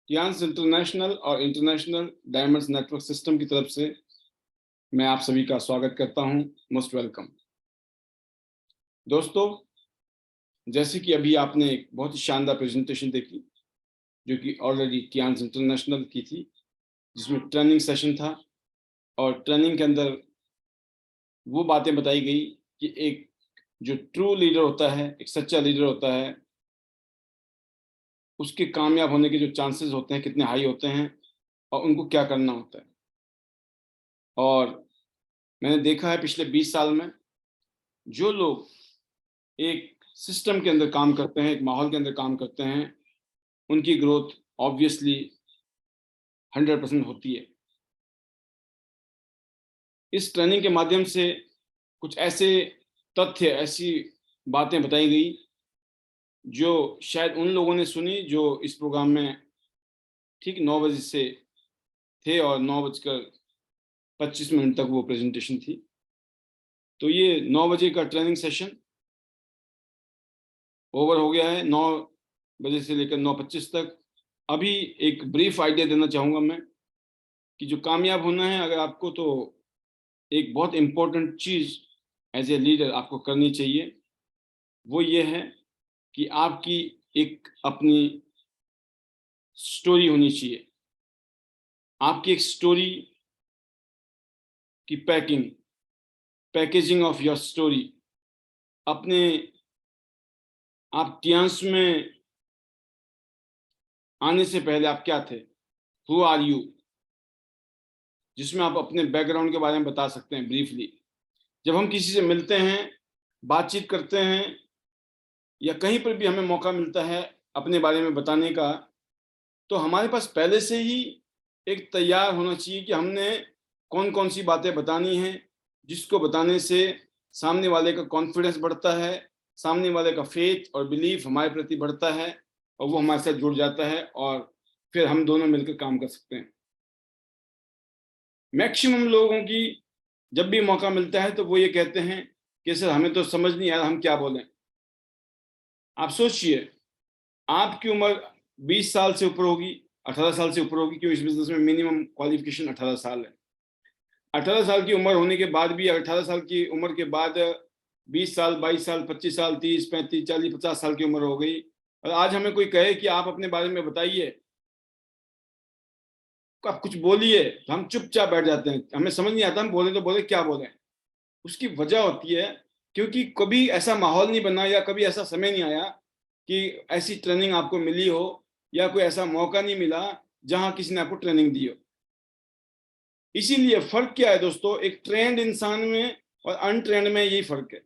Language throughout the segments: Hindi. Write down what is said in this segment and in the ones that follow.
टियांस इंटरनेशनल और इंटरनेशनल डायमंड्स नेटवर्क सिस्टम की तरफ से मैं आप सभी का स्वागत करता हूं। Most welcome. दोस्तों, जैसे कि अभी आपने एक बहुत ही शानदार प्रेजेंटेशन देखी जो कि ऑलरेडी टियांस इंटरनेशनल की थी, जिसमें ट्रेनिंग सेशन था और ट्रेनिंग के अंदर वो बातें बताई गई कि एक जो ट्रू लीडर होता है, एक सच्चा लीडर होता है, उसके कामयाब होने के जो चांसेस होते हैं कितने हाई होते हैं और उनको क्या करना होता है। और मैंने देखा है पिछले 20 साल में जो लोग एक सिस्टम के अंदर काम करते हैं, एक माहौल के अंदर काम करते हैं, उनकी ग्रोथ ऑब्वियसली 100% होती है। इस ट्रेनिंग के माध्यम से कुछ ऐसे तथ्य, ऐसी बातें बताई गई जो शायद उन लोगों ने सुनी जो इस प्रोग्राम में ठीक 9 बजे से थे और 9:25 तक वो प्रेजेंटेशन थी। तो ये 9 बजे का ट्रेनिंग सेशन ओवर हो गया है, 9 बजे से लेकर 9:25 तक। अभी एक ब्रीफ आइडिया देना चाहूँगा मैं कि जो कामयाब होना है अगर आपको, तो एक बहुत important cheese as a leader आपको करनी चाहिए। वो ये है कि आपकी एक अपनी स्टोरी होनी चाहिए। आपकी एक स्टोरी की पैकेजिंग ऑफ योर स्टोरी। अपने आप टियांस में आने से पहले आप क्या थे? Who are you? जिसमें आप अपने बैकग्राउंड के बारे में बता सकते हैं ब्रीफली। जब हम किसी से मिलते हैं, बातचीत करते हैं या कहीं पर भी हमें मौका मिलता है अपने बारे में बताने का, तो हमारे पास पहले से ही एक तैयार होना चाहिए कि हमने कौन-कौन सी बातें बतानी हैं, जिसको बताने से सामने वाले का कॉन्फिडेंस बढ़ता है, सामने वाले का फेथ और बिलीफ हमारे प्रति बढ़ता है और वो हमारे साथ जुड़ जाता है और फिर हम दोनों मिलकर काम कर सकते हैं। मैक्सिमम लोगों की जब भी मौका मिलता है तो वो ये कहते हैं कि सर हमें तो समझ नहीं आ रहा हम क्या बोलें। आप सोचिए, आपकी उम्र 20 साल से ऊपर होगी, 18 साल से ऊपर होगी, क्यों इस बिज़नेस में मिनिमम क्वालिफ़िकेशन 18 साल है। 18 साल की उम्र होने के बाद भी, 18 साल की उम्र के बाद 20 साल, 22 साल, 25 साल, 30, 35, 40, 50 साल की उम्र हो गई और आज हमें कोई कहे कि आप अपने बारे में बताइए, आप कुछ बोलिए, तो हम चुपचाप बैठ जाते हैं। हमें समझ नहीं आता हम बोले तो बोले क्या बोलें? उसकी वजह होती है क्योंकि कभी ऐसा माहौल नहीं बना या कभी ऐसा समय नहीं आया कि ऐसी ट्रेनिंग आपको मिली हो या कोई ऐसा मौका नहीं मिला जहां किसी ने आपको ट्रेनिंग दी हो। इसीलिए फर्क क्या है दोस्तों, एक ट्रेंड इंसान में और अनट्रेंड में यही फर्क है।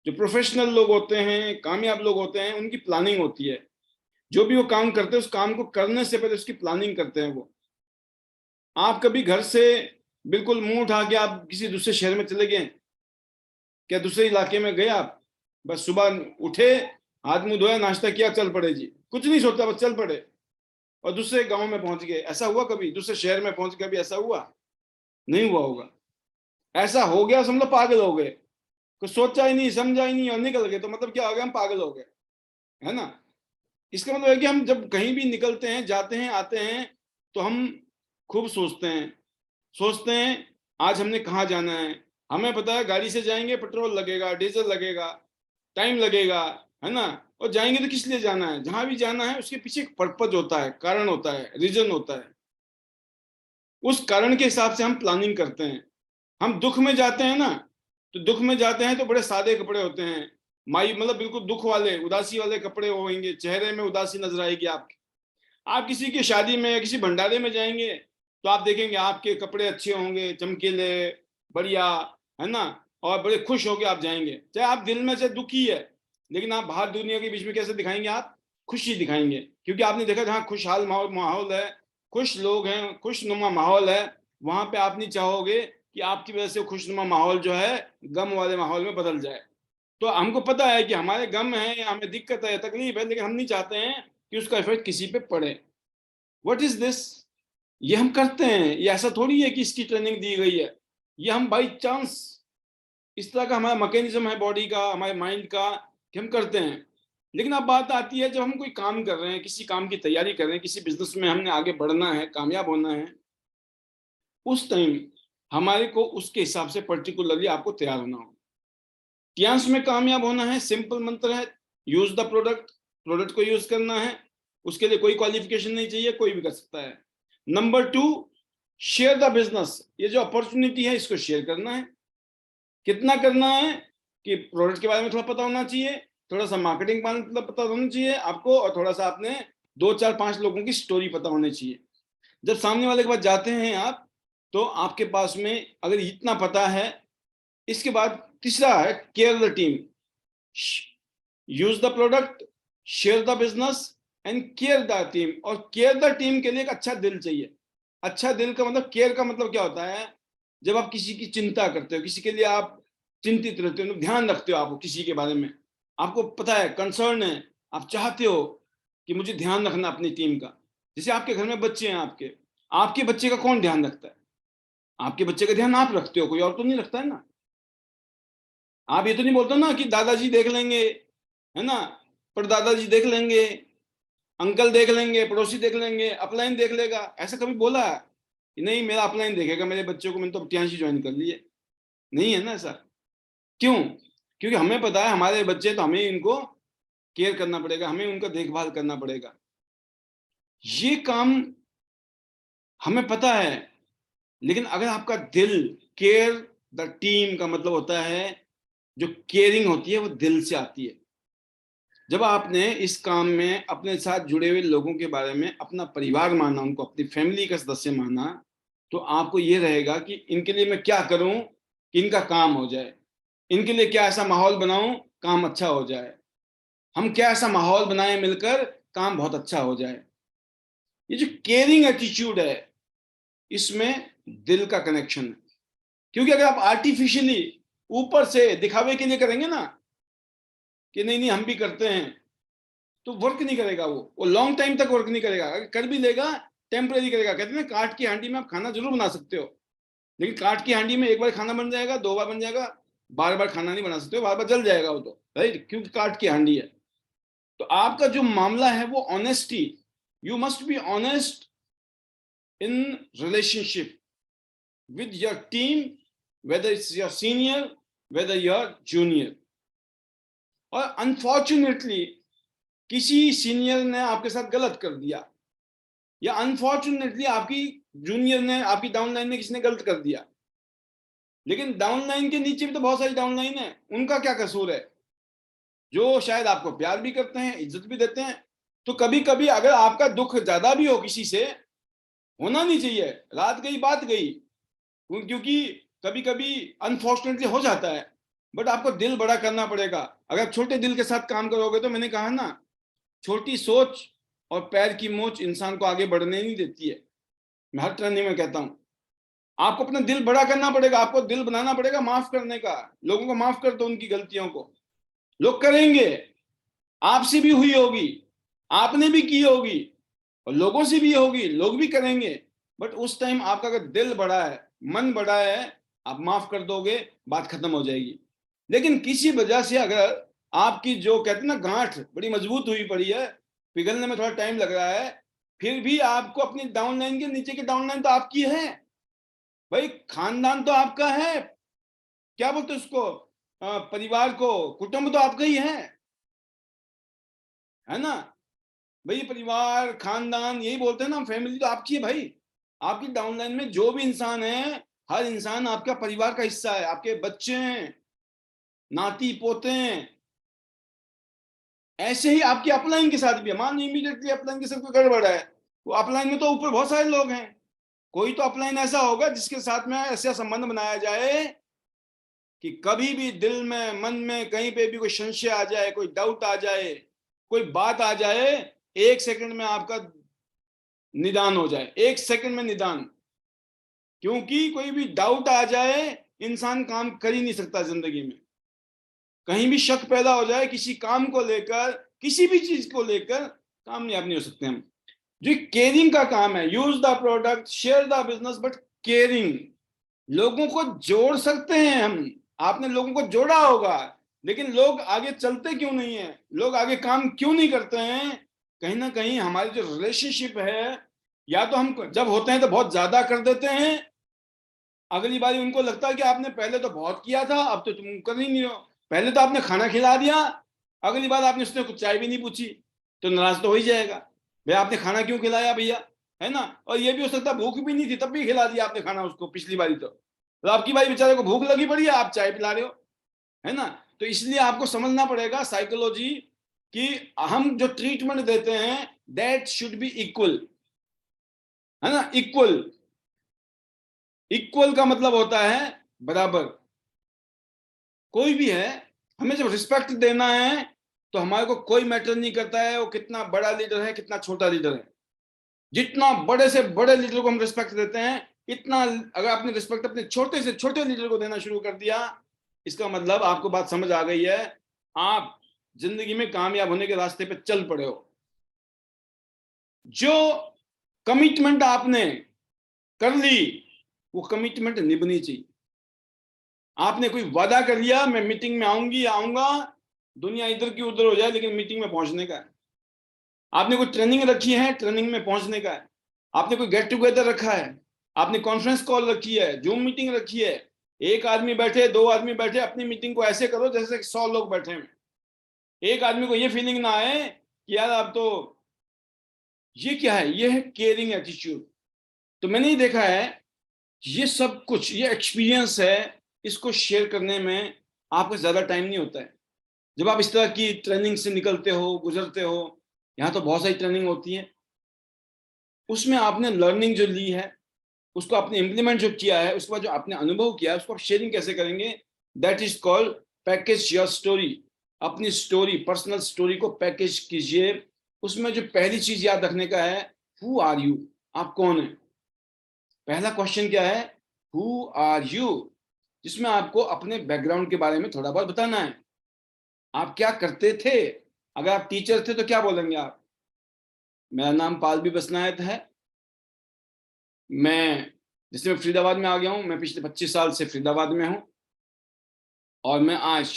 जो प्रोफेशनल लोग होते हैं, कामयाब लोग होते हैं, उनकी प्लानिंग होती है। जो भी वो काम करते हैं उस काम को करने से पहले उसकी प्लानिंग करते हैं वो। आप कभी घर से बिल्कुल मुंह उठा के आप किसी दूसरे शहर में चले गए? क्या दूसरे इलाके में गए आप? बस सुबह उठे, हाथ मुंह धोया, नाश्ता किया, चल पड़े जी। कुछ नहीं सोचा, बस चल पड़े और दूसरे गांव में पहुंच गए। ऐसा हुआ कभी? दूसरे शहर में पहुंच के कभी ऐसा हुआ? नहीं हुआ होगा। ऐसा हो गया समझ लो पागल हो गए। कुछ सोचा ही नहीं, समझा ही नहीं और निकल गए, तो मतलब क्या हो गया? हम पागल हो गए, है ना? इसका मतलब है कि हम जब कहीं भी निकलते हैं, जाते हैं, आते हैं, तो हम खूब सोचते हैं आज हमने कहाँ जाना है। हमें पता है गाड़ी से जाएंगे, पेट्रोल लगेगा, डीजल लगेगा, टाइम लगेगा, है ना? और जाएंगे तो किस लिए जाना है? जहां भी जाना है उसके पीछे एक पर्पज होता है, कारण होता है, रीजन होता है। उस कारण के हिसाब से हम प्लानिंग करते हैं। हम दुख में जाते हैं ना, तो दुख में जाते हैं तो बड़े सादे कपड़े होते हैं, माई मतलब बिल्कुल दुख वाले, उदासी वाले कपड़े होंगे, चेहरे में उदासी नजर आएगी आपके। आप किसी की शादी में या किसी भंडारे में जाएंगे तो आप देखेंगे आपके कपड़े अच्छे होंगे, चमकीले, बढ़िया, है ना? और बड़े खुश होके आप जाएंगे, चाहे आप दिल में से दुखी है, लेकिन आप बाहर दुनिया के बीच में कैसे दिखाएंगे? आप खुशी दिखाएंगे, क्योंकि आपने देखा जहाँ खुशहाल माहौल है, खुश लोग हैं, खुशनुमा माहौल है, वहां पे आप नहीं चाहोगे कि आपकी वजह से खुशनुमा माहौल जो है गम वाले माहौल में बदल जाए। तो हमको पता है कि हमारे गम है या हमें दिक्कत है, तकलीफ है, लेकिन हम नहीं चाहते हैं कि उसका इफेक्ट किसी पे पड़े। What is this? ये हम करते हैं, ये ऐसा थोड़ी है कि इसकी ट्रेनिंग दी गई है। ये हम बाई चांस, इस तरह का हमारा मैकेनिज्म है बॉडी का, हमारे माइंड का, कि हम करते हैं। लेकिन अब बात आती है जब हम कोई काम कर रहे हैं, किसी काम की तैयारी कर रहे हैं, किसी बिजनेस में हमने आगे बढ़ना है, कामयाब होना है, उस टाइम हमारे को उसके हिसाब से पर्टिकुलरली आपको तैयार होना होगा। ट्यांश में कामयाब होना है, सिंपल मंत्र है, यूज द प्रोडक्ट, प्रोडक्ट को यूज करना है, उसके लिए कोई क्वालिफिकेशन नहीं चाहिए, कोई भी कर सकता है। नंबर 2, शेयर द बिजनेस, ये जो अपॉर्चुनिटी है इसको शेयर करना है। कितना करना है कि प्रोडक्ट के बारे में थोड़ा पता होना चाहिए, थोड़ा सा मार्केटिंग मतलब पता होना चाहिए आपको, और थोड़ा सा आपने 2 4 5 लोगों की स्टोरी पता होनी चाहिए। जब सामने वाले के पास जाते हैं आप, तो आपके पास में अगर इतना पता है, इसके बाद तीसरा है care the team, use the product, share the business and care the team. और केयर द टीम के लिए एक अच्छा दिल चाहिए। अच्छा दिल का मतलब, केयर का मतलब क्या होता है, जब आप किसी की चिंता करते हो, किसी के लिए आप चिंतित रहते हो, ध्यान रखते हो आप किसी के बारे में, आपको पता है, कंसर्न है, आप चाहते हो कि मुझे ध्यान रखना अपनी टीम का। जैसे आपके घर में बच्चे हैं, आपके बच्चे का कौन ध्यान रखता है? आपके बच्चे का ध्यान आप रखते हो, कोई और तो नहीं रखता है ना। आप ये तो नहीं बोलते ना कि दादाजी देख लेंगे, है ना, पर दादाजी देख लेंगे, अंकल देख लेंगे, पड़ोसी देख लेंगे, अपलाइन देख लेगा। ऐसा कभी बोला है कि नहीं मेरा अपलाइन देखेगा मेरे बच्चों को, मैंने तो ट्यांशी ज्वाइन कर ली है? नहीं है ना ऐसा। क्यों? क्योंकि हमें पता है हमारे बच्चे, तो हमें इनको केयर करना पड़ेगा, हमें उनका देखभाल करना पड़ेगा। ये काम हमें पता है। लेकिन अगर आपका दिल, केयर द टीम का मतलब होता है, जो केयरिंग होती है वो दिल से आती है। जब आपने इस काम में अपने साथ जुड़े हुए लोगों के बारे में अपना परिवार माना, उनको अपनी फैमिली का सदस्य माना, तो आपको ये रहेगा कि इनके लिए मैं क्या करूं कि इनका काम हो जाए, इनके लिए क्या ऐसा माहौल बनाऊं काम अच्छा हो जाए, हम क्या ऐसा माहौल बनाएं मिलकर काम बहुत अच्छा हो जाए। ये जो केयरिंग एटीट्यूड है, इसमें दिल का कनेक्शन है। क्योंकि अगर आप आर्टिफिशियली ऊपर से दिखावे के लिए करेंगे ना कि नहीं नहीं हम भी करते हैं, तो वर्क नहीं करेगा, वो लॉन्ग टाइम तक वर्क नहीं करेगा। अगर कर भी लेगा, टेम्परेरी करेगा। कहते हैं ना, काठ की हांडी में आप खाना जरूर बना सकते हो, लेकिन काठ की हांडी में एक बार खाना बन जाएगा, 2 बार बन जाएगा, बार बार खाना नहीं बना सकते हो, बार बार जल जाएगा वो तो, राइट, क्योंकि काठ की हांडी है। तो आपका जो मामला है वो honesty, you must be honest in relationship with your team, whether it's your senior, whether you're junior। और अनफॉर्चुनेटली किसी सीनियर ने आपके साथ गलत कर दिया, या अनफॉर्चुनेटली आपकी जूनियर ने, आपकी डाउनलाइन में किसी ने गलत कर दिया, लेकिन डाउनलाइन के नीचे भी तो बहुत सारी डाउनलाइन है, उनका क्या कसूर है, जो शायद आपको प्यार भी करते हैं, इज्जत भी देते हैं। तो कभी कभी अगर आपका दुख ज्यादा भी हो किसी से, होना नहीं चाहिए, रात गई बात गई, क्योंकि कभी कभी अनफॉर्चुनेटली हो जाता है, बट आपको दिल बड़ा करना पड़ेगा। अगर छोटे दिल के साथ काम करोगे, तो मैंने कहा ना, छोटी सोच और पैर की मोच इंसान को आगे बढ़ने नहीं देती है। मैं हर टर्निंग में कहता हूं, आपको अपना दिल बड़ा करना पड़ेगा, आपको दिल बनाना पड़ेगा माफ करने का। लोगों को माफ कर दो, उनकी गलतियों को, लोग करेंगे, आपसे भी हुई होगी, आपने भी की होगी, और लोगों से भी होगी, लोग भी करेंगे। बट उस टाइम आपका अगर दिल बड़ा है, मन बड़ा है, आप माफ कर दोगे, बात खत्म हो जाएगी। लेकिन किसी वजह से अगर आपकी जो कहते हैं ना गांठ बड़ी मजबूत हुई पड़ी है, पिघलने में थोड़ा टाइम लग रहा है, फिर भी आपको अपनी डाउनलाइन के नीचे की डाउनलाइन तो आपकी है भाई, खानदान तो आपका है, क्या बोलते उसको, परिवार को, कुटुंब तो आपका ही है ना भाई, परिवार खानदान यही बोलते हैं ना, फैमिली तो आपकी है भाई। आपकी डाउनलाइन में जो भी इंसान है, हर इंसान आपका परिवार का हिस्सा है, आपके बच्चे हैं, नाती पोते हैं। ऐसे ही आपकी अपलाइन के साथ भी है। मान लो इमीडिएटली अपलाइन के साथ कोई गड़बड़ है, वो अपलाइन में तो ऊपर बहुत सारे लोग हैं, कोई तो अपलाइन ऐसा होगा जिसके साथ में ऐसा संबंध बनाया जाए कि कभी भी दिल में, मन में, कहीं पे भी कोई संशय आ जाए, कोई डाउट आ जाए, कोई बात आ जाए, 1 सेकंड में आपका निदान हो जाए, 1 सेकंड में निदान। क्योंकि कोई भी डाउट आ जाए, इंसान काम कर ही नहीं सकता जिंदगी में। कहीं भी शक पैदा हो जाए किसी काम को लेकर, किसी भी चीज को लेकर, कामयाब नहीं हो सकते हम। जो केयरिंग का काम है, use the product, share the business, but caring, लोगों को जोड़ सकते हैं हम। आपने लोगों को जोड़ा होगा, लेकिन लोग आगे चलते क्यों नहीं है, लोग आगे काम क्यों नहीं करते हैं? कहीं ना कहीं हमारी जो रिलेशनशिप है, या तो हम जब होते हैं तो बहुत ज्यादा कर देते हैं, अगली बार उनको लगता है कि आपने पहले तो बहुत किया था, अब तो तुम कर ही नहीं हो। पहले तो आपने खाना खिला दिया, अगली बार आपने उसने कुछ चाय भी नहीं पूछी, तो नाराज तो हो ही जाएगा, भैया आपने खाना क्यों खिलाया भैया, है ना। और ये भी हो सकता है भूख भी नहीं थी तब भी खिला दिया आपने खाना उसको पिछली बारी, तो आपकी बारी बेचारे को भूख लगी पड़ी है, आप चाय पिला रहे हो, है ना। तो इसलिए आपको समझना पड़ेगा साइकोलॉजी कि हम जो ट्रीटमेंट देते हैं दैट शुड बी इक्वल, है ना। इक्वल, इक्वल का मतलब होता है बराबर। कोई भी है, हमें जब रिस्पेक्ट देना है तो हमारे को कोई मैटर नहीं करता है वो कितना बड़ा लीडर है कितना छोटा लीडर है। जितना बड़े से बड़े लीडर को हम रिस्पेक्ट देते हैं, इतना अगर आपने रिस्पेक्ट अपने छोटे से छोटे लीडर को देना शुरू कर दिया, इसका मतलब आपको बात समझ आ गई है, आप जिंदगी में कामयाब होने के रास्ते पे चल पड़े हो। जो कमिटमेंट आपने कर ली वो कमिटमेंट निभनी चाहिए। आपने कोई वादा कर लिया मैं मीटिंग में आऊंगी आऊंगा, दुनिया इधर की उधर हो जाए लेकिन मीटिंग में पहुंचने का है। आपने कोई ट्रेनिंग रखी है, ट्रेनिंग में पहुंचने का है। आपने कोई गेट टुगेदर रखा है, आपने कॉन्फ्रेंस कॉल रखी है, जूम मीटिंग रखी है, एक आदमी बैठे दो आदमी बैठे, अपनी मीटिंग को ऐसे करो जैसे 100 लोग बैठे हैं। एक आदमी को ये फीलिंग ना आए कि यार अब तो ये क्या है, ये है केयरिंग एटीट्यूड। तो मैंने ये देखा है, ये सब कुछ ये एक्सपीरियंस है, इसको शेयर करने में आपको ज्यादा टाइम नहीं होता है। जब आप इस तरह की ट्रेनिंग से निकलते हो गुजरते हो, यहाँ तो बहुत सारी ट्रेनिंग होती है, उसमें आपने लर्निंग जो ली है उसको आपने इम्प्लीमेंट जो किया है, उसके बाद जो आपने अनुभव किया है उसको आप शेयरिंग कैसे करेंगे, that is called package your story. अपनी स्टोरी, पर्सनल स्टोरी को पैकेज कीजिए। उसमें जो पहली चीज याद रखने का है, हु आर यू, आप कौन है। पहला क्वेश्चन क्या है, हु आर यू, जिसमें आपको अपने बैकग्राउंड के बारे में थोड़ा बहुत बताना है। आप क्या करते थे, अगर आप टीचर थे तो क्या बोलेंगे आप, मेरा नाम पालवी बसनायत है, मैं जैसे मैं फरीदाबाद में आ गया हूँ, मैं पिछले 25 साल से फरीदाबाद में हूँ और मैं आज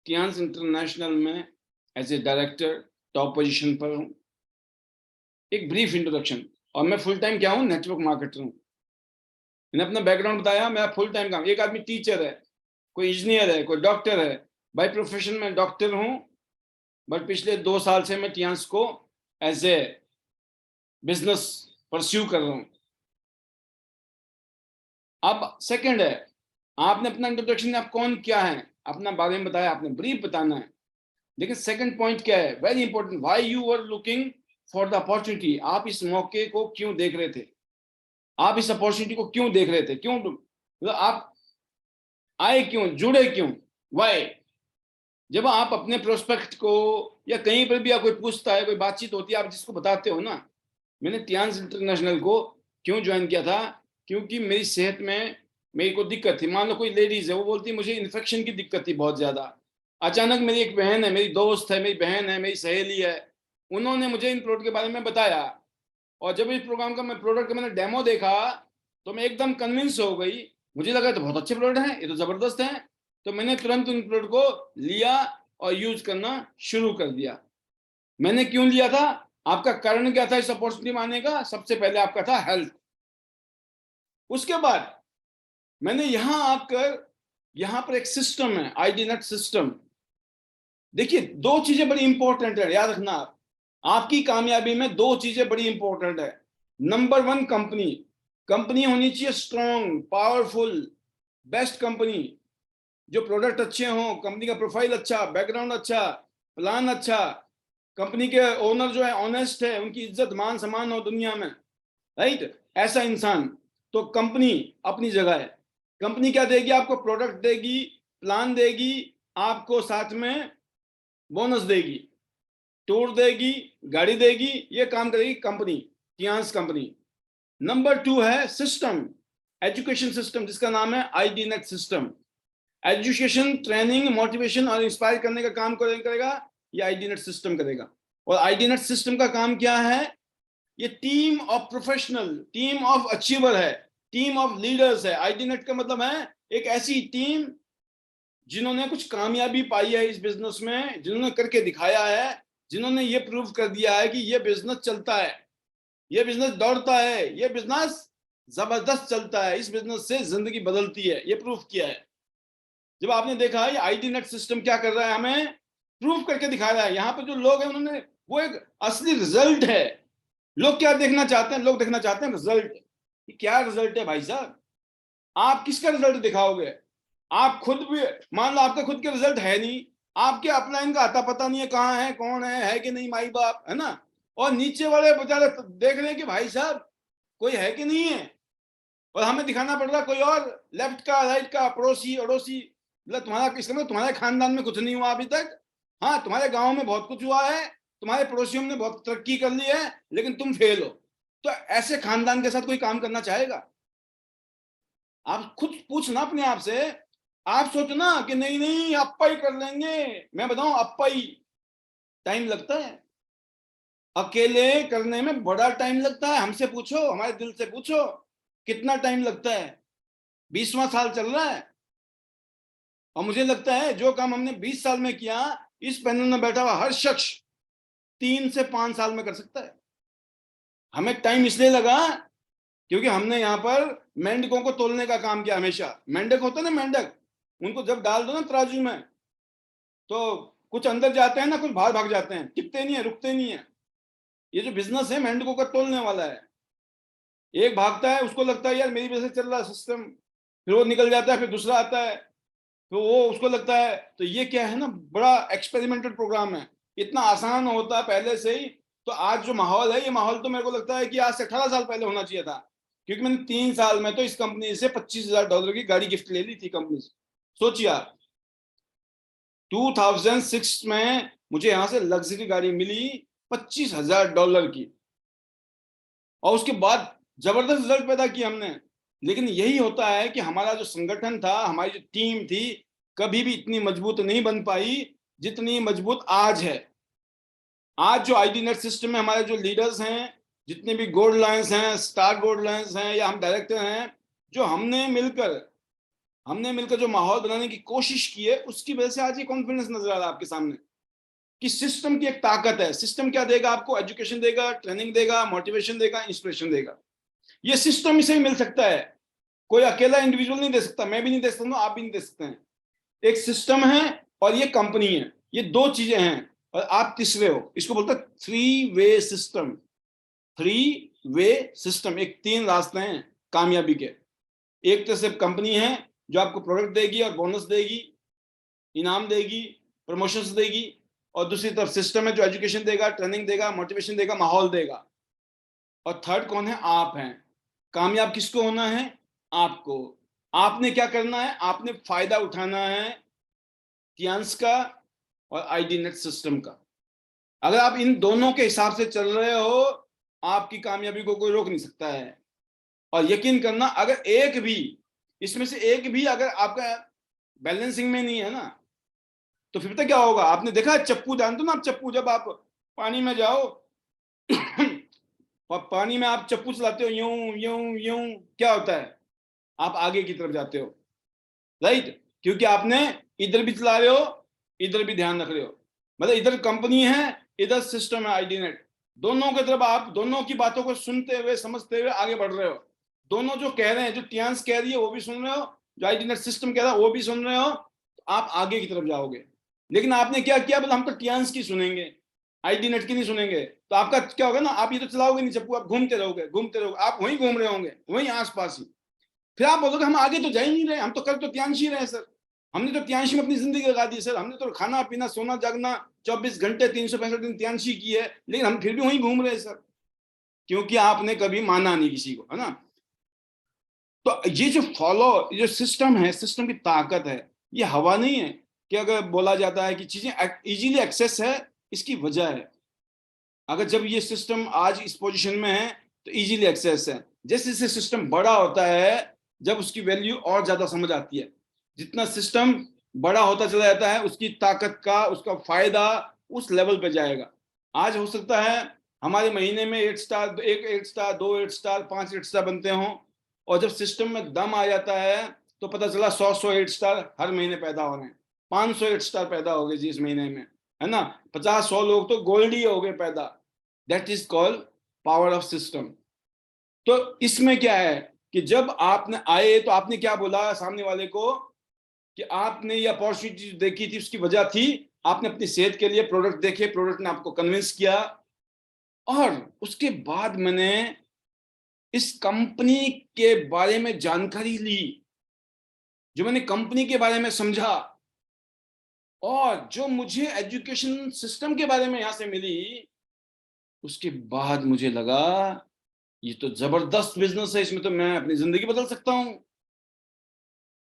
टियांस इंटरनेशनल में as a director top position पर हूँ। एक ब्रीफ इंट्रोडक्शन। और मैं फुल टाइम क्या हूँ, नेटवर्क मार्केटर हूँ। मैंने अपना बैकग्राउंड बताया, मेरा फुल टाइम काम, एक आदमी टीचर है, कोई इंजीनियर है, कोई डॉक्टर है। बाय प्रोफेशन में डॉक्टर हूँ, बट पिछले 2 साल से मैं टियांस को एज ए बिजनेस परस्यू कर रहा हूँ। अब सेकंड है, आपने अपना इंट्रोडक्शन, आप कौन क्या है अपना बारे में बताया, आपने ब्रीफ बताना है। लेकिन सेकंड पॉइंट क्या है, very important, why you are looking for the opportunity, आप इस मौके को क्यों देख रहे थे, आप इस अपॉर्चुनिटी को क्यों देख रहे थे, क्यों मतलब आप आए क्यों, जुड़े क्यों, व्हाई। जब आप अपने प्रोस्पेक्ट को या कहीं पर भी कोई पूछता है, कोई बातचीत होती है, आप जिसको बताते हो ना, मैंने टियांस इंटरनेशनल को क्यों ज्वाइन किया था, क्योंकि मेरी सेहत में मेरी को दिक्कत थी। मान लो कोई लेडीज है, वो बोलती है मुझे इन्फेक्शन की दिक्कत थी बहुत ज्यादा। अचानक मेरी एक बहन है, मेरी दोस्त है, मेरी बहन है, मेरी सहेली है, उन्होंने मुझे इन प्रोडक्ट के बारे में बताया। और जब इस प्रोग्राम का मैं प्रोडक्ट का मैंने डेमो देखा तो मैं एकदम कन्विंस हो गई, मुझे लगा तो बहुत अच्छे प्रोडक्ट हैं, ये तो जबरदस्त हैं। तो मैंने तुरंत उन प्रोडक्ट को लिया और यूज करना शुरू कर दिया। मैंने क्यों लिया था, आपका कारण क्या था इस अपॉर्चुनिटी में आने का, सबसे पहले आपका था हेल्थ। उसके बाद मैंने यहां आकर, यहां पर एक सिस्टम है आईडी नेट सिस्टम। देखिए 2 चीजें बड़ी इंपॉर्टेंट है, याद रखना आप, आपकी कामयाबी में 2 चीजें बड़ी इंपॉर्टेंट है। नंबर 1, कंपनी, कंपनी होनी चाहिए स्ट्रॉन्ग, पावरफुल, बेस्ट कंपनी, जो प्रोडक्ट अच्छे हों, कंपनी का प्रोफाइल अच्छा, बैकग्राउंड अच्छा, प्लान अच्छा, कंपनी के ओनर जो है ऑनेस्ट है, उनकी इज्जत मान सम्मान हो दुनिया में, राइट, ऐसा इंसान। तो कंपनी अपनी जगह है। कंपनी क्या देगी आपको, प्रोडक्ट देगी, प्लान देगी, आपको साथ में बोनस देगी, टूर देगी, गाड़ी देगी, ये काम करेगी कंपनी, टियांस कंपनी। नंबर 2 है सिस्टम, एजुकेशन सिस्टम, जिसका नाम है ID net system. Education, training, motivation और इंस्पायर करने का काम करेगा ये आईडी नेट सिस्टम करेगा। और आईडी नेट सिस्टम का काम क्या है, ये team of professional, team of achiever है, टीम ऑफ लीडर्स है। आईडी नेट का मतलब है एक ऐसी टीम जिन्होंने कुछ कामयाबी पाई है इस बिजनेस में, जिन्होंने करके दिखाया है, जिन्होंने ये प्रूव कर दिया है कि ये बिजनेस चलता है, ये बिजनेस दौड़ता है, ये बिजनेस जबरदस्त चलता है, इस बिजनेस से जिंदगी बदलती है, ये प्रूव किया है। जब आपने देखा है आईटी नेट सिस्टम क्या कर रहा है, हमें प्रूव करके दिखा रहा है। यहाँ पे जो लोग हैं उन्होंने, वो एक असली रिजल्ट है। लोग क्या देखना चाहते हैं? लोग देखना चाहते हैं रिजल्ट। क्या रिजल्ट है भाई साहब? आप किसका रिजल्ट दिखाओगे? आप खुद भी, मान लो आपका खुद के रिजल्ट है नहीं, आपके अपलाइन का आता पता नहीं है कहाँ है, कौन है कि नहीं माई बाप, है ना, और नीचे वाले बेचारे देख रहे हैं कि भाई साहब कोई है कि नहीं है, और हमें दिखाना पड़ रहा कोई और, लेफ्ट का, राइट का, पड़ोसी अड़ोसी। मतलब तुम्हारा किसका, मतलब तुम्हारे खानदान में कुछ नहीं हुआ अभी तक। हाँ, तुम्हारे गांव में बहुत कुछ हुआ है, तुम्हारे पड़ोसियों ने बहुत तरक्की कर ली है, लेकिन तुम फेल हो। तो ऐसे खानदान के साथ कोई काम करना चाहेगा? आप खुद पूछना अपने आप से। आप सोचना कि नहीं नहीं अप्पा ही कर लेंगे। मैं बताऊं, अप्पा ही टाइम लगता है, अकेले करने में बड़ा टाइम लगता है। हमसे पूछो, हमारे दिल से पूछो, कितना टाइम लगता है? 20वां साल चल रहा है, और मुझे लगता है जो काम हमने 20 साल में किया, इस पैनल में बैठा हुआ हर शख्स 3 से 5 साल में कर सकता है। हमें टाइम इसलिए लगा क्योंकि हमने यहाँ पर मेंढकों को तोलने का काम किया। हमेशा मेंढक होता है ना, मेंढक, उनको जब डाल दो ना तराजू में, तो कुछ अंदर जाते हैं ना, कुछ बाहर भाग जाते हैं, टिकते नहीं है, रुकते नहीं है। ये जो बिजनेस है मेंढकों का तोलने वाला है। एक भागता है, उसको लगता है यार मेरी वजह से चल रहा है सिस्टम, फिर वो निकल जाता है, फिर दूसरा आता है, तो वो उसको लगता है। तो ये क्या है ना, बड़ा एक्सपेरिमेंटल प्रोग्राम है, इतना आसान होता है पहले से ही। तो आज जो माहौल है, ये माहौल तो मेरे को लगता है कि आज से 18 साल पहले होना चाहिए था, क्योंकि मैंने 3 साल में तो इस कंपनी से $25,000 की गाड़ी गिफ्ट ले ली थी कंपनी से। सोचिए आप, 2006 में मुझे यहां से लग्जरी गाड़ी मिली $25,000 की, और उसके बाद जबरदस्त रिजल्ट पैदा किया हमने। लेकिन यही होता है कि हमारा जो संगठन था, हमारी जो टीम थी, कभी भी इतनी मजबूत नहीं बन पाई जितनी मजबूत आज है। आज जो आईडी नेट सिस्टम में हमारे जो लीडर्स हैं, जितने भी गोल्ड लायंस हैं, स्टार गोल्ड लायंस हैं, या हम डायरेक्टर हैं, जो हमने मिलकर जो माहौल बनाने की कोशिश की है, उसकी वजह से आज ये कॉन्फिडेंस नजर आ रहा है आपके सामने कि सिस्टम की एक ताकत है। सिस्टम क्या देगा आपको? एजुकेशन देगा, ट्रेनिंग देगा, मोटिवेशन देगा, इंस्पिरेशन देगा। ये सिस्टम इसे ही मिल सकता है, कोई अकेला इंडिविजुअल नहीं दे सकता। मैं भी नहीं दे सकता, आप भी नहीं दे सकते हैं। एक सिस्टम है और ये कंपनी है, ये दो चीजें हैं, और आप तीसरे हो। इसको बोलते हैं 3 वे सिस्टम। 3 वे सिस्टम, एक 3 रास्ते हैं कामयाबी के। एक तो सिर्फ कंपनी है जो आपको प्रोडक्ट देगी और बोनस देगी, इनाम देगी, प्रमोशंस देगी, और दूसरी तरफ सिस्टम है जो एजुकेशन देगा, ट्रेनिंग देगा, मोटिवेशन देगा, माहौल देगा। और थर्ड कौन है? आप हैं। कामयाब किसको होना है? आपको। आपने क्या करना है? आपने फायदा उठाना है कियांस का और आईडी नेट सिस्टम का। अगर आप इन दोनों के हिसाब से चल रहे हो, आपकी कामयाबी को कोई रोक नहीं सकता है। और यकीन करना, अगर एक भी इसमें से एक भी अगर आपका बैलेंसिंग में नहीं है ना, तो फिर पता क्या होगा? आपने देखा चप्पू, जानते हो ना आप चप्पू, जब आप पानी में जाओ और पानी में आप चप्पू चलाते हो, यूं यूं यूं, क्या होता है? आप आगे की तरफ जाते हो, राइट? क्योंकि आपने इधर भी चला रहे हो, इधर भी ध्यान रख रहे हो। मतलब इधर कंपनी है, इधर सिस्टम है आईडी नेट। दोनों की तरफ आप दोनों की बातों को सुनते हुए, समझते हुए आगे बढ़ रहे हो। दोनों जो कह रहे हैं, जो टियांस कह रही है वो भी सुन रहे हो, जो आईडी नेट सिस्टम कह रहा है वो भी सुन रहे हो, तो आप आगे की तरफ जाओगे। लेकिन आपने क्या किया? बोला हम तो टियांस की सुनेंगे, आईडी नेट की नहीं सुनेंगे। तो आपका क्या होगा ना, आप ये तो चलाओगे नहीं चप्पू, आप घूमते रहोगे, घूमते रहोगे, आप वहीं घूम रहे होंगे, वहीं आसपास ही। फिर आप बोलोगे हम आगे तो जा ही नहीं रहे, हम तो कर तो त्यांश ही रहे सर, हमने तो त्यांश में अपनी जिंदगी लगा दी सर, हमने तो खाना पीना सोना जागना 24 घंटे 365 दिन त्यांश ही की है, लेकिन हम फिर भी वहीं घूम रहे हैं सर। क्योंकि आपने कभी माना नहीं किसी को, है ना। तो ये जो सिस्टम है, सिस्टम की ताकत है, ये हवा नहीं है कि अगर बोला जाता है कि चीजें इजीली एक्सेस है, इसकी वजह है। अगर जब ये सिस्टम आज इस पोजीशन में है तो इजीली एक्सेस है। जैसे जैसे सिस्टम बड़ा होता है, जब उसकी वैल्यू और ज्यादा समझ आती है। जितना सिस्टम बड़ा होता चला जाता है, उसकी ताकत का, उसका फायदा उस लेवल पे जाएगा। आज हो सकता है हमारे महीने में 8 स्टार, 1 8 स्टार, 2 8 स्टार, 5 8 स्टार बनते हों, और जब सिस्टम में दम आ जाता है, तो पता चला 100 8 स्टार हर महीने पैदा हो रहे हैं, 500 8 स्टार पैदा हो गए जी इस महीने में, है ना, 50 100 लोग तो गोल्ड ही हो गए पैदा। That is called power of system. तो इसमें क्या है कि जब आपने आए तो आपने क्या बोला सामने वाले को कि आपने ये अपॉर्चुनिटी देखी थी, उसकी वजह थी आपने अपनी सेहत के लिए प्रोडक्ट देखे, प्रोडक्ट ने आपको कन्विंस किया, और उसके बाद मैंने इस कंपनी के बारे में जानकारी ली, जो मैंने कंपनी के बारे में समझा, और जो मुझे एजुकेशन सिस्टम के बारे में यहां से मिली, उसके बाद मुझे लगा ये तो जबरदस्त बिजनेस है, इसमें तो मैं अपनी जिंदगी बदल सकता हूं।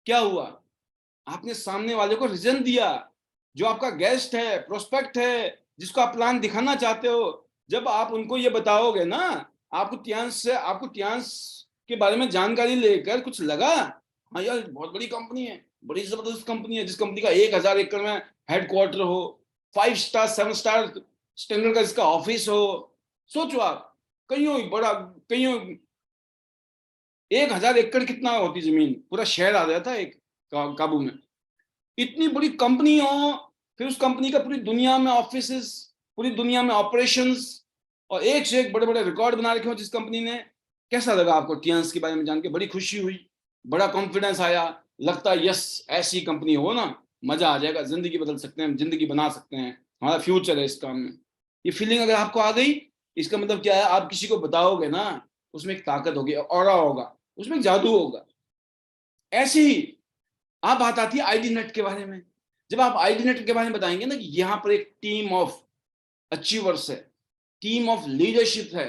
क्या हुआ, आपने सामने वाले को रीजन दिया, जो आपका गेस्ट है, प्रोस्पेक्ट है, जिसको आप प्लान दिखाना चाहते हो, जब आप उनको ये बताओगे ना, आपको टियांस के बारे में जानकारी लेकर कुछ लगा, हाँ यार बहुत बड़ी कंपनी है, बड़ी जबरदस्त कंपनी है, जिस कंपनी का 1000 एकड़ में हेडक्वार्टर हो, 5 स्टार 7 स्टार स्टैंडर्ड का इसका ऑफिस हो। सोचो आप, कहीं बड़ा, कहीं 1000 एकड़ कितना होती जमीन, पूरा शहर आ जाता है एक काबू में। इतनी बड़ी कंपनी हो, फिर उस कंपनी का पूरी दुनिया में ऑफिसेस, पूरी दुनिया में ऑपरेशंस, और एक से एक बड़े बड़े रिकॉर्ड बना रखे हो जिस कंपनी ने। कैसा लगा आपको टियांस के बारे में जान के? बड़ी खुशी हुई, बड़ा कॉन्फिडेंस आया, लगता है यस ऐसी कंपनी हो ना, मजा आ जाएगा, जिंदगी बदल सकते हैं, जिंदगी बना सकते हैं, हमारा फ्यूचर है इस काम में। ये फीलिंग अगर आपको आ गई, इसका मतलब क्या है, आप किसी को बताओगे ना, उसमें एक ताकत होगी, ऑरा होगा, उसमें एक जादू होगा। ऐसे ही आप बात आती है आईडी नेट के बारे में। जब आप आईडी नेट के बारे में बताएंगे ना कि यहाँ पर एक टीम ऑफ अचीवर्स है, टीम ऑफ लीडरशिप है,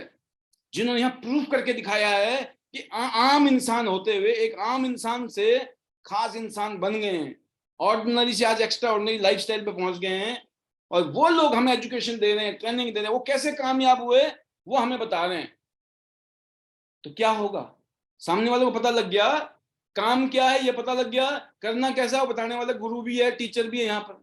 जिन्होंने यहाँ प्रूफ करके दिखाया है कि आम इंसान होते हुए एक आम इंसान से खास इंसान बन गए हैं, ऑर्डिनरी से आज एक्स्ट्रा ऑर्डिनरी लाइफस्टाइल पे पहुंच गए हैं, और वो लोग हमें एजुकेशन दे रहे हैं, ट्रेनिंग दे रहे हैं, वो कैसे कामयाब हुए वो हमें बता रहे हैं। तो क्या होगा, सामने वाले को पता लग गया काम क्या है, ये पता लग गया करना कैसा है, बताने वाला गुरु भी है, टीचर भी है यहाँ पर,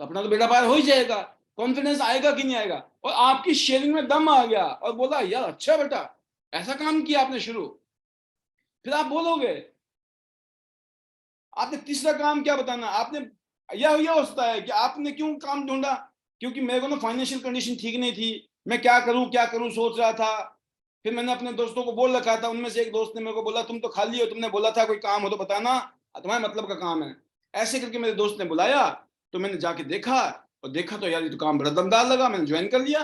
तो अपना तो बेड़ा पार हो ही जाएगा। कॉन्फिडेंस आएगा कि नहीं आएगा, और आपकी शेयरिंग में दम आ गया और बोला यार अच्छा बेटा ऐसा काम किया आपने शुरू, फिर आप बोलोगे। आपने तीसरा काम क्या बताना, आपने यह होता है कि आपने क्यों काम ढूंढा, क्योंकि मेरे को ना फाइनेंशियल कंडीशन ठीक नहीं थी, मैं क्या करूं सोच रहा था। फिर मैंने अपने दोस्तों को बोल रखा था, उनमें से एक दोस्त ने मेरे को बोला तुम तो खाली हो, तुमने बोला था कोई काम हो तो बताना, तुम्हारे मतलब का काम है। ऐसे करके मेरे दोस्त ने बुलाया, तो मैंने जाके देखा, और देखा तो यार ये तो काम बड़ा दमदार लगा, मैंने ज्वाइन कर लिया।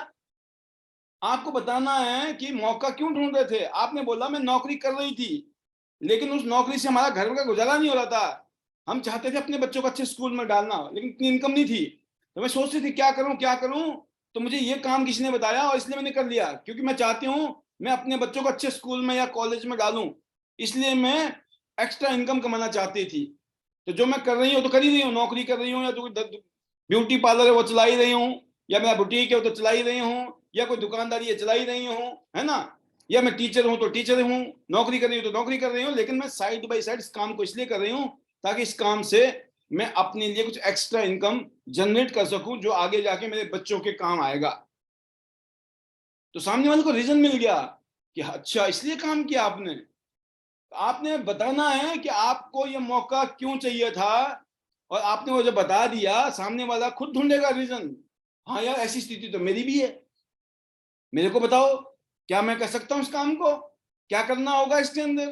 आपको बताना है कि मौका क्यों ढूंढ रहे थे। आपने बोला मैं नौकरी कर रही थी, लेकिन उस नौकरी से हमारा घर का गुजारा नहीं हो रहा था, हम चाहते थे अपने बच्चों को अच्छे स्कूल में डालना, लेकिन इतनी इनकम नहीं थी, तो मैं सोचती थी क्या करूं। तो मुझे ये काम किसी ने बताया और इसलिए मैंने कर लिया, क्योंकि मैं चाहती हूँ मैं अपने बच्चों को अच्छे स्कूल में या कॉलेज में डालूं, इसलिए मैं एक्स्ट्रा इनकम कमाना चाहती थी। तो जो मैं कर रही हूँ तो कर ही रही हूँ, नौकरी कर रही हूँ, या जो ब्यूटी पार्लर है वो चला ही रही हूँ, या मेरा बुटीक है वो तो चला ही रही हूँ, या कोई दुकानदारी है चला ही रही हूँ, है ना, या मैं टीचर हूं तो टीचर हूं, नौकरी कर रही हूं तो नौकरी कर रही हूं, लेकिन मैं साइड बाय साइड इस काम को इसलिए कर रही हूं ताकि इस काम से मैं अपने लिए कुछ एक्स्ट्रा इनकम जनरेट कर सकूं, जो आगे जाके मेरे बच्चों के काम आएगा। तो सामने वाले को रीजन मिल गया कि अच्छा इसलिए काम किया आपने। तो आपने बताना है कि आपको ये मौका क्यों चाहिए था, और आपने वो जब बता दिया, सामने वाला खुद ढूंढेगा रीजन। हाँ यार ऐसी स्थिति तो मेरी भी है, मेरे को बताओ क्या मैं कर सकता हूं इस काम को, क्या करना होगा इसके अंदर।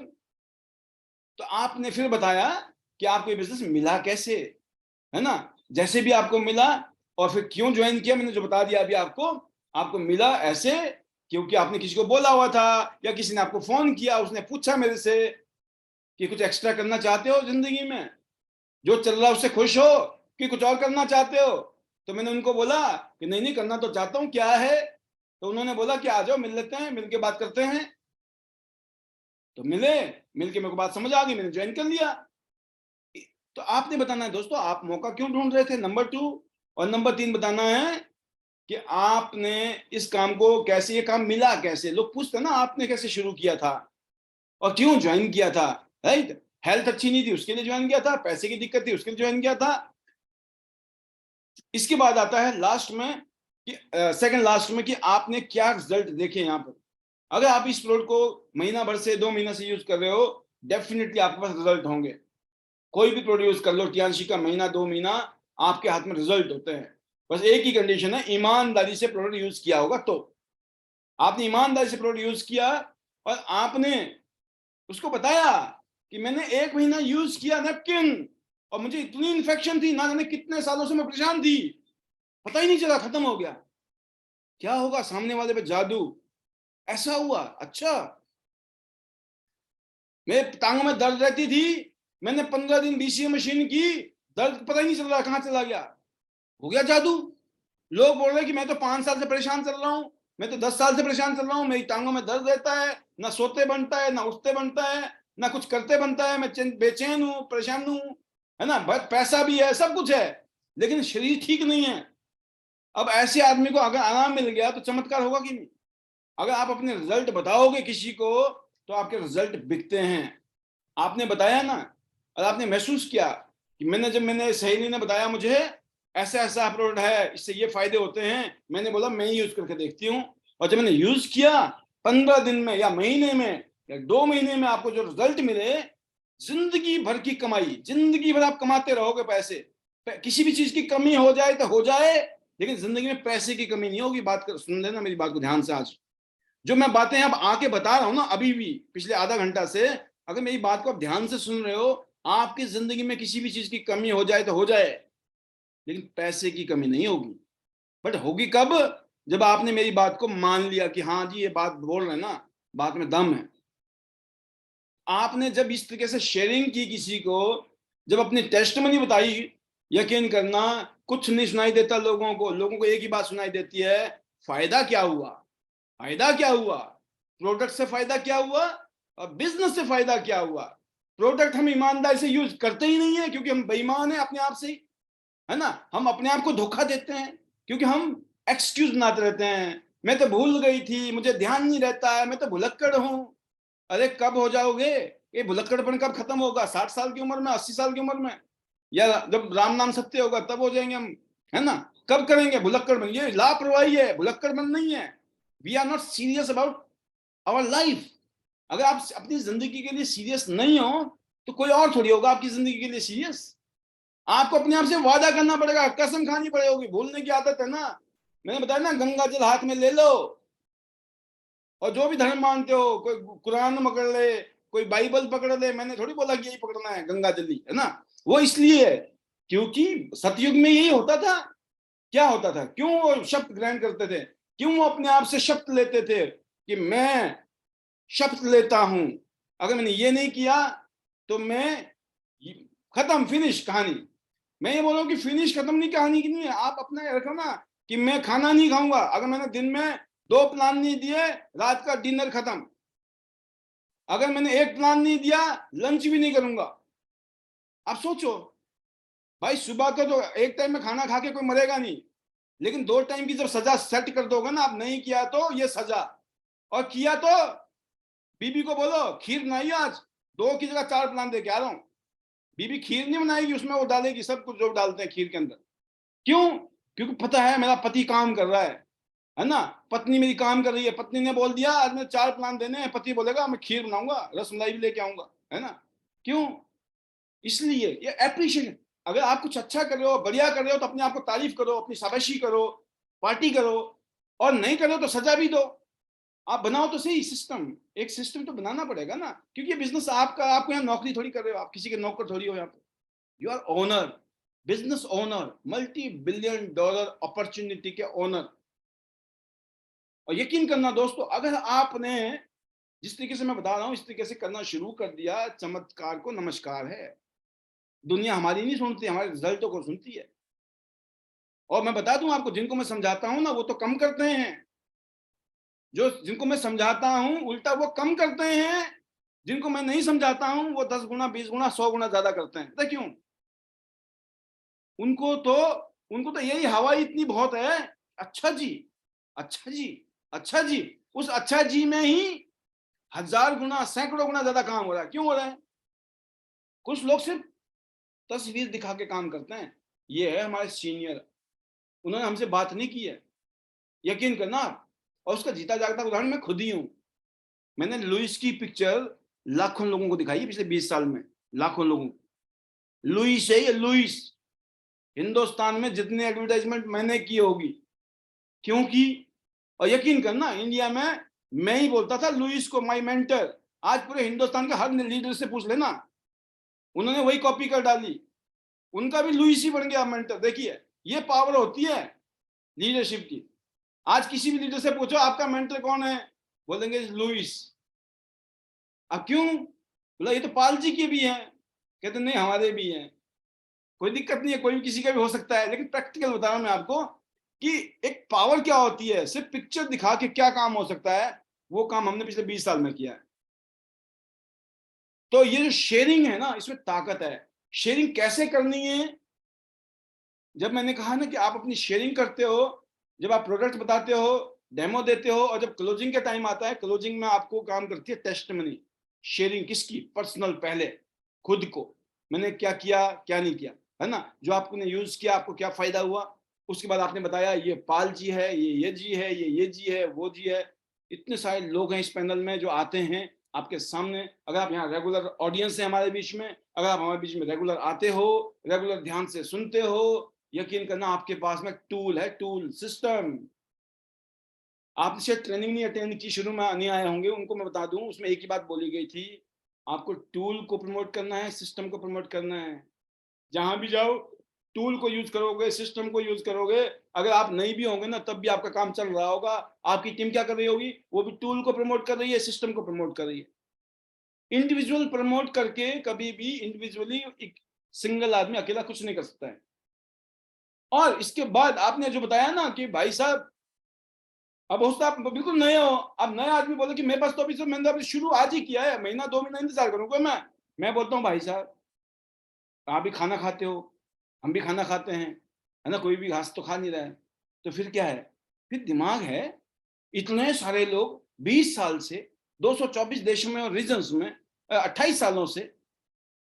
तो आपने फिर बताया कि आपको ये बिजनेस मिला कैसे, है ना, जैसे भी आपको मिला, और फिर क्यों ज्वाइन किया मैंने जो बता दिया अभी आपको। आपको मिला ऐसे क्योंकि आपने किसी को बोला हुआ था, या किसी ने आपको फोन किया, उसने पूछा मेरे से कि कुछ एक्स्ट्रा करना चाहते हो जिंदगी में, जो चल रहा है उससे खुश हो कि कुछ और करना चाहते हो। तो मैंने उनको बोला कि नहीं करना तो चाहता हूँ, क्या है। तो उन्होंने बोला कि आ जाओ मिल लेते हैं, मिल के बात करते हैं। तो मिल के मेरे को बात समझ आ गई, मैंने ज्वाइन कर लिया। तो आपने बताना है दोस्तों आप मौका क्यों ढूंढ रहे थे, नंबर 2। और नंबर 3 बताना है कि आपने इस काम को कैसे, ये काम मिला कैसे। लोग पूछते ना आपने कैसे शुरू किया था और क्यों ज्वाइन किया था, राइट। हेल्थ अच्छी नहीं थी उसके लिए ज्वाइन किया था, पैसे की दिक्कत थी उसके लिए ज्वाइन किया था। इसके बाद आता है लास्ट में कि सेकंड लास्ट में कि आपने क्या रिजल्ट देखे यहाँ पर। अगर आप इस प्रोडक्ट को महीना भर से 2 महीना से यूज कर रहे हो, डेफिनेटली आपके पास रिजल्ट होंगे। कोई भी प्रोड्यूस कर लो, टीआरसी का महीना 2 महीना आपके हाथ में रिजल्ट होते हैं। बस एक ही कंडीशन है, ईमानदारी से प्रोडक्ट यूज किया होगा तो। आपने ईमानदारी से प्रोडक्ट यूज किया और आपने उसको बताया कि मैंने 1 महीना यूज किया नैपकिन और मुझे इतनी इन्फेक्शन थी, ना जाने कितने सालों से मैं परेशान थी, पता ही नहीं चला, खत्म हो गया। क्या होगा? सामने वाले पे जादू। ऐसा हुआ? अच्छा। मेरे टांगों में दर्द रहती थी, मैंने 15 दिन बीसीए मशीन की, दर्द पता ही नहीं चल रहा कहां चला गया, हो गया जादू। लोग बोल रहे कि मैं तो 5 साल से परेशान चल रहा हूं, मैं तो 10 साल से परेशान चल रहा हूं, मेरी टांगों में दर्द रहता है, ना सोते बनता है, ना उठते बनता है, ना कुछ करते बनता है, मैं बेचैन हूं, परेशान हूं, है ना, पैसा भी है, सब कुछ है, लेकिन शरीर ठीक नहीं है। अब ऐसे आदमी को अगर आराम मिल गया तो चमत्कार होगा कि नहीं? अगर आप अपने रिजल्ट बताओगे किसी को तो आपके रिजल्ट बिकते हैं। आपने बताया ना, और आपने महसूस किया कि मैंने सहेली ने बताया मुझे ऐसा ऐसा प्रोडक्ट है, इससे ये फायदे होते हैं, मैंने बोला मैं यूज करके देखती हूँ, और जब मैंने यूज किया 15 दिन में या महीने में या 2 महीने में आपको जो रिजल्ट मिले, जिंदगी भर की कमाई, जिंदगी भर आप कमाते रहोगे पैसे। किसी भी चीज की कमी हो जाए तो हो जाए, लेकिन जिंदगी में पैसे की कमी नहीं होगी। बात कर, सुन लेना मेरी बात को ध्यान से। आज जो मैं बातें अब आके बता रहा हूं ना, अभी भी पिछले आधा घंटा से, अगर मेरी बात को आप ध्यान से सुन रहे हो, आपकी जिंदगी में किसी भी चीज की कमी हो जाए तो हो जाए, लेकिन पैसे की कमी नहीं होगी। बट होगी कब? जब आपने मेरी बात को मान लिया कि हाँ जी ये बात बोल रहे हैं ना, बात में दम है। आपने जब इस तरीके से शेयरिंग की किसी को, जब अपनी टेस्टमनी बताई, यकीन करना कुछ नहीं सुनाई देता लोगों को। लोगों को एक ही बात सुनाई देती है, फायदा क्या हुआ, फायदा क्या हुआ, प्रोडक्ट से फायदा क्या हुआ, और बिजनेस से फायदा क्या हुआ। प्रोडक्ट हम ईमानदारी से यूज करते ही नहीं है, क्योंकि हम बेईमान हैं अपने आप से ही, है ना। हम अपने आप को धोखा देते हैं, क्योंकि हम एक्सक्यूज बनाते रहते हैं, मैं तो भूल गई थी, मुझे ध्यान नहीं रहता है, मैं तो भुलक्कड़ हूं। अरे कब हो जाओगे? ये भुलक्कड़पन कब खत्म होगा? 60 साल की उम्र में, 80 साल की उम्र में, या जब राम नाम सत्य होगा तब हो जाएंगे हम, है ना। कब करेंगे भुलक्कड़पन? ये लापरवाही है, भुलक्कड़पन नहीं है। We are not serious about our life. अगर आप अपनी जिंदगी के लिए सीरियस नहीं हो तो कोई और थोड़ी होगा आपकी जिंदगी के लिए सीरियस। आपको अपने आप से वादा करना पड़ेगा, कसम खानी पड़ेगी। भूलने की आदत है ना, मैंने बताया ना, गंगा जल हाथ में ले लो और जो भी धर्म मानते हो, कोई कुरान पकड़ ले, कोई बाइबल पकड़ ले, मैंने थोड़ी बोला कि यही पकड़ना है गंगा जली, है ना। वो इसलिए है क्योंकि सतयुग में यही होता था। क्या होता था? क्यों वो शब्द ग्रहण करते थे? क्यों वो अपने आप से शब्द लेते थे कि मैं शब्द लेता हूं, अगर मैंने ये नहीं किया तो मैं खत्म, फिनिश कहानी। मैं ये बोल रहा हूँ कि फिनिश खत्म नहीं, कहानी की नहीं है। आप अपना रखो ना कि मैं खाना नहीं खाऊंगा, अगर मैंने दिन में 2 प्लान नहीं दिए, रात का डिनर खत्म। अगर मैंने 1 प्लान नहीं दिया, लंच भी नहीं करूंगा। आप सोचो भाई, सुबह तो एक टाइम में खाना खा के कोई मरेगा नहीं, लेकिन 2 टाइम की जब सजा सेट कर दोगे ना, आप नहीं किया तो ये सजा, और किया तो बीबी को बोलो खीर बनाइए आज, 2 की जगह 4 प्लान दे के आ रहा हूं। बीबी खीर नहीं बनाएगी, उसमें वो डालेगी सब कुछ जो डालते हैं खीर के अंदर। क्यों? क्योंकि पता है मेरा पति काम कर रहा है ना। पत्नी मेरी काम कर रही है, पत्नी ने बोल दिया आज मैं 4 प्लान देने हैं, पति बोलेगा मैं खीर बनाऊंगा, रसमलाई भी लेके आऊंगा, है ना। क्यों? इसलिए ये एप्रिशिएशन। अगर आप कुछ अच्छा कर रहे हो, बढ़िया कर रहे हो, तो अपने आप को तारीफ करो, अपनी शाबाशी करो, पार्टी करो, और नहीं करो तो सजा भी दो। आप बनाओ तो सही सिस्टम, एक सिस्टम तो बनाना पड़ेगा ना, क्योंकि ये बिजनेस आपका, आपको यहाँ नौकरी थोड़ी कर रहे हो, आप किसी के नौकर थोड़ी हो यहाँ पे। You are owner, business owner, multi billion dollar opportunity के ओनर। और यकीन करना दोस्तों, अगर आपने जिस तरीके से मैं बता रहा हूं इस तरीके से करना शुरू कर दिया, चमत्कार को नमस्कार है। दुनिया हमारी नहीं सुनती, हमारे रिजल्टों को सुनती है। और मैं बता दूं आपको, जिनको मैं समझाता हूं ना वो तो कम करते हैं, जो जिनको मैं समझाता हूं उल्टा वो कम करते हैं, जिनको मैं नहीं समझाता हूं वो 10 गुना 20 गुना 100 गुना ज्यादा करते हैं। पता क्यों? उनको तो उनको तो यही हवा इतनी बहुत है, अच्छा जी, अच्छा जी, अच्छा जी, उस अच्छा जी में ही 1000 गुना 100 गुना ज्यादा काम हो रहा है। क्यों हो रहा है? कुछ लोग सिर्फ तस्वीर दिखा के काम करते हैं। ये है हमारे सीनियर, उन्होंने हमसे बात नहीं की है, यकीन करना। और उसका जीता जागता उदाहरण मैं खुद ही हूं। मैंने लुइस की पिक्चर लाखों लोगों को दिखाई है पिछले 20 साल में, लाखों लोगों को। लुइस है ये, लुइस। हिंदुस्तान में जितने एडवर्टाइजमेंट मैंने की होगी, क्योंकि और यकीन करना इंडिया में मैं ही बोलता था लुइस को माय मेंटर। आज पूरे हिंदुस्तान के हर लीडर से पूछ लेना, उन्होंने वही कॉपी कर डाली, उनका भी लुइस ही बन गया मेंटर। देखिए ये पावर होती है लीडरशिप की। आज किसी भी लीडर से पूछो आपका मेंटर कौन है, बोलेंगे लुइस। अब क्यों? बोला ये तो पाल जी के भी हैं। कहते नहीं हमारे भी हैं। कोई दिक्कत नहीं है, कोई भी किसी का भी हो सकता है, लेकिन प्रैक्टिकल बता रहा हूं मैं आपको कि एक पावर क्या होती है। सिर्फ पिक्चर दिखा के क्या काम हो सकता है, वो काम हमने पिछले 20 साल में किया है। तो ये जो शेयरिंग है ना, इसमें ताकत है। शेयरिंग कैसे करनी है? जब मैंने कहा ना कि आप अपनी शेयरिंग करते हो, जब आप प्रोडक्ट बताते हो, डेमो देते हो, और जब क्लोजिंग का टाइम आता है, क्लोजिंग में आपको काम करती है टेस्टिमनी। शेयरिंग किसकी? पर्सनल। पहले खुद को, मैंने क्या किया क्या नहीं किया, है ना, जो आपने यूज किया आपको क्या फायदा हुआ। उसके बाद आपने बताया ये पाल जी है, ये जी है, ये जी है, वो जी है। इतने सारे लोग हैं इस पैनल में जो आते हैं आपके सामने। अगर आप यहाँ रेगुलर ऑडियंस है हमारे बीच में, अगर आप हमारे बीच में रेगुलर आते हो, रेगुलर ध्यान से सुनते हो, यकीन करना आपके पास में टूल है, टूल सिस्टम। आपने शायद ट्रेनिंग नहीं अटेंड की, शुरू में नहीं आए होंगे, उनको मैं बता दूं, उसमें एक ही बात बोली गई थी, आपको टूल को प्रमोट करना है, सिस्टम को प्रमोट करना है। जहां भी जाओ टूल को यूज करोगे, सिस्टम को यूज करोगे। अगर आप नहीं भी होंगे ना तब भी आपका काम चल रहा होगा। आपकी टीम क्या कर रही होगी? वो भी टूल को प्रमोट कर रही है, सिस्टम को प्रमोट कर रही है। इंडिविजुअल प्रमोट करके कभी भी इंडिविजुअली एक सिंगल आदमी अकेला कुछ नहीं कर सकता है। और इसके बाद आपने जो बताया ना कि भाई साहब, अब हो सकता है आप बिल्कुल नए हो, अब नया आदमी बोले कि मेरे पास तो अभी से मैंने अभी शुरू आज ही किया है, महीना 2 महीना इंतजार करूंगा मैं बोलता हूँ भाई साहब आप भी खाना खाते हो, हम भी खाना खाते हैं, है ना, कोई भी घास तो खा नहीं रहा है। तो फिर क्या है? फिर दिमाग है। इतने सारे लोग 20 साल से 224 देशों में और रीजन्स में 28 सालों से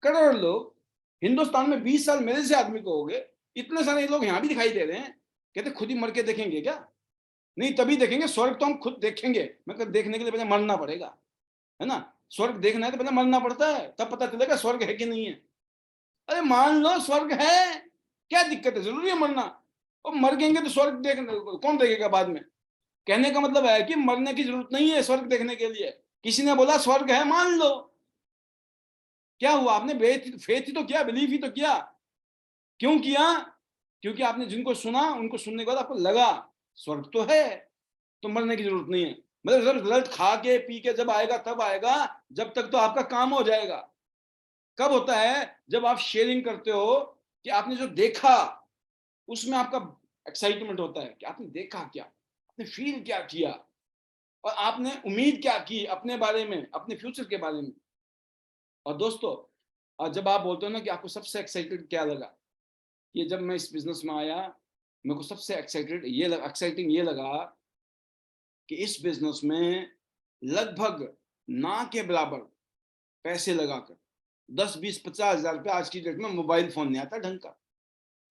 करोड़ लोग, हिंदुस्तान में 20 साल मेरे से आदमी को हो गए, इतने सारे लोग यहाँ भी दिखाई दे रहे हैं। कहते खुद ही मर के देखेंगे क्या? नहीं तभी देखेंगे, स्वर्ग तो हम खुद देखेंगे, मतलब देखने के लिए पहले मरना पड़ेगा, है ना। स्वर्ग देखना है तो पहले मरना पड़ता है, तब पता चलेगा स्वर्ग है कि नहीं है। अरे मान लो स्वर्ग है, क्या दिक्कत है, जरूरी है मरना? और मर गएंगे तो स्वर्ग देख कौन देखेगा बाद में? कहने का मतलब है कि मरने की जरूरत नहीं है स्वर्ग देखने के लिए। किसी ने बोला स्वर्ग है, मान लो, क्या हुआ? आपने फेथ ही तो किया, बिलीव ही तो किया। क्यों किया? क्योंकि आपने जिनको सुना, उनको सुनने के बाद आपको लगा स्वर्ग तो है, तो मरने की जरूरत नहीं है। मतलब जब रिजल्ट खा के पी के जब आएगा तब आएगा, जब तक तो आपका काम हो जाएगा। कब होता है? जब आप शेयरिंग करते हो कि आपने जो देखा उसमें आपका एक्साइटमेंट होता है कि आपने देखा क्या, आपने फील क्या किया, और आपने उम्मीद क्या की अपने बारे में, अपने फ्यूचर के बारे में। और दोस्तों, और जब आप बोलते हो ना कि आपको सबसे एक्साइटेड क्या लगा, ये जब मैं इस बिजनेस में आया, मेरे को सबसे एक्साइटिंग ये लगा कि इस बिजनेस में लगभग ना के बराबर पैसे लगाकर 10, 20, 50 हजार रुपये, आज की डेट में मोबाइल फोन नहीं आता ढंग का,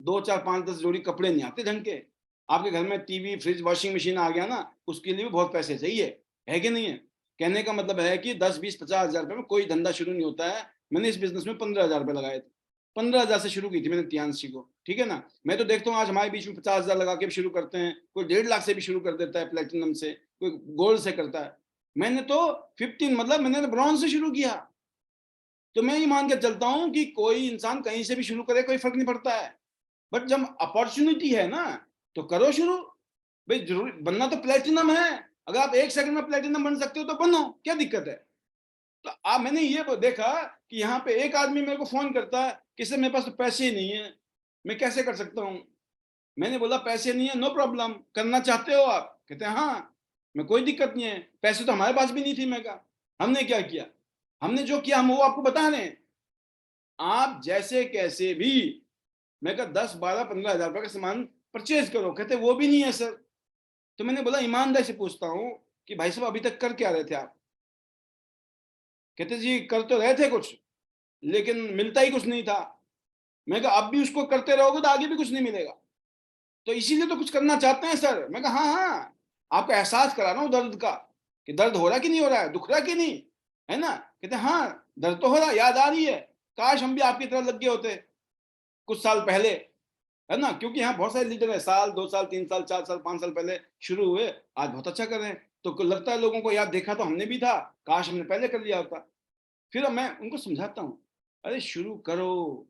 2, 4, 5, 10 जोड़ी कपड़े नहीं आते ढंग के, आपके घर में टीवी फ्रिज वॉशिंग मशीन आ गया ना, उसके लिए भी बहुत पैसे चाहिए, है कि नहीं है? कहने का मतलब है कि 10, 20, 50 हजार रुपये में कोई धंधा शुरू नहीं होता है। मैंने इस बिजनेस में 15 हजार रुपये लगाए थे, 15 हजार से शुरू की थी मैंने तियांशी को, ठीक है ना। मैं तो देखता हूँ आज हमारे बीच में 50 हजार लगा के भी शुरू करते हैं, कोई 1.5 लाख से भी शुरू कर देता है, प्लेटिनम से, कोई गोल्ड से करता है। मैंने तो 15, मतलब मैंने ब्रॉन्ज से शुरू किया। तो मैं ये मान के चलता हूँ कि कोई इंसान कहीं से भी शुरू करे, कोई फर्क नहीं पड़ता है। बट जब अपॉर्चुनिटी है ना तो करो शुरू। भाई जरूरी बनना तो प्लेटिनम है, अगर आप 1 सेकंड में प्लेटिनम बन सकते हो तो बनो, क्या दिक्कत है? तो मैंने ये देखा कि यहाँ पे एक आदमी मेरे को फोन करता है कि सर मेरे पास तो पैसे ही नहीं है, मैं कैसे कर सकता हूँ? मैंने बोला पैसे नहीं है, नो प्रॉब्लम, करना चाहते हो आप? कहते हैं हाँ। मैं कोई दिक्कत नहीं है, पैसे तो हमारे पास भी नहीं थी। मैं कहा हमने क्या किया? हमने जो किया हम वो आपको बता रहे हैं, आप जैसे कैसे भी, मैं कहा 10, 12, 15 हजार रुपए का सामान परचेज करो। कहते वो भी नहीं है सर। तो मैंने बोला ईमानदारी से पूछता हूँ कि भाई साहब अभी तक कर क्या रहे थे आप? कहते जी कर तो रहे थे कुछ, लेकिन मिलता ही कुछ नहीं था। मैं कहा अब भी उसको करते रहोगे तो आगे भी कुछ नहीं मिलेगा, तो इसीलिए तो कुछ करना चाहते हैं सर। मैं कहा हाँ हाँ, आपको एहसास करा रहा हूँ दर्द का, कि दर्द हो रहा कि नहीं हो रहा है, दुख रहा कि नहीं। है ना। कहते हाँ दर्द तो हो रहा, याद आ रही है, काश हम भी आपकी तरह लग गए होते कुछ साल पहले, है ना। क्योंकि यहाँ बहुत सारे लीडर है, साल 2 साल 3 साल 4 साल 5 साल पहले शुरू हुए, आज बहुत अच्छा कर रहे हैं। तो लगता है लोगों को यार देखा तो हमने भी था, काश हमने पहले कर लिया होता। फिर मैं उनको समझाता हूँ, अरे शुरू करो,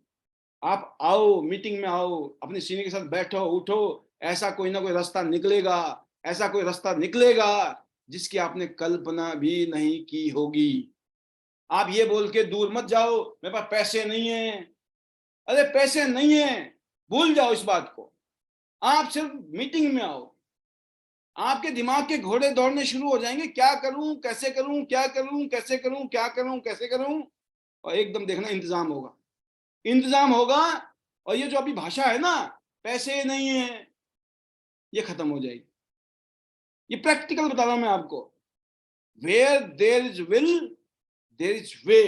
आप आओ मीटिंग में आओ, अपने सीनियर के साथ बैठो उठो, ऐसा कोई ना कोई रास्ता निकलेगा, ऐसा कोई रास्ता निकलेगा जिसकी आपने कल्पना भी नहीं की होगी। आप ये बोल के दूर मत जाओ मेरे पास पैसे नहीं है, अरे पैसे नहीं है भूल जाओ इस बात को, आप सिर्फ मीटिंग में आओ, आपके दिमाग के घोड़े दौड़ने शुरू हो जाएंगे, क्या करूं कैसे करूं, क्या करूं कैसे करूं, क्या करूं कैसे करूं, और एकदम देखना इंतजाम होगा, इंतजाम होगा। और ये जो अभी भाषा है ना, पैसे नहीं है, ये खत्म हो जाएगी। ये प्रैक्टिकल बता रहा हूं मैं आपको। Where there is will there is way.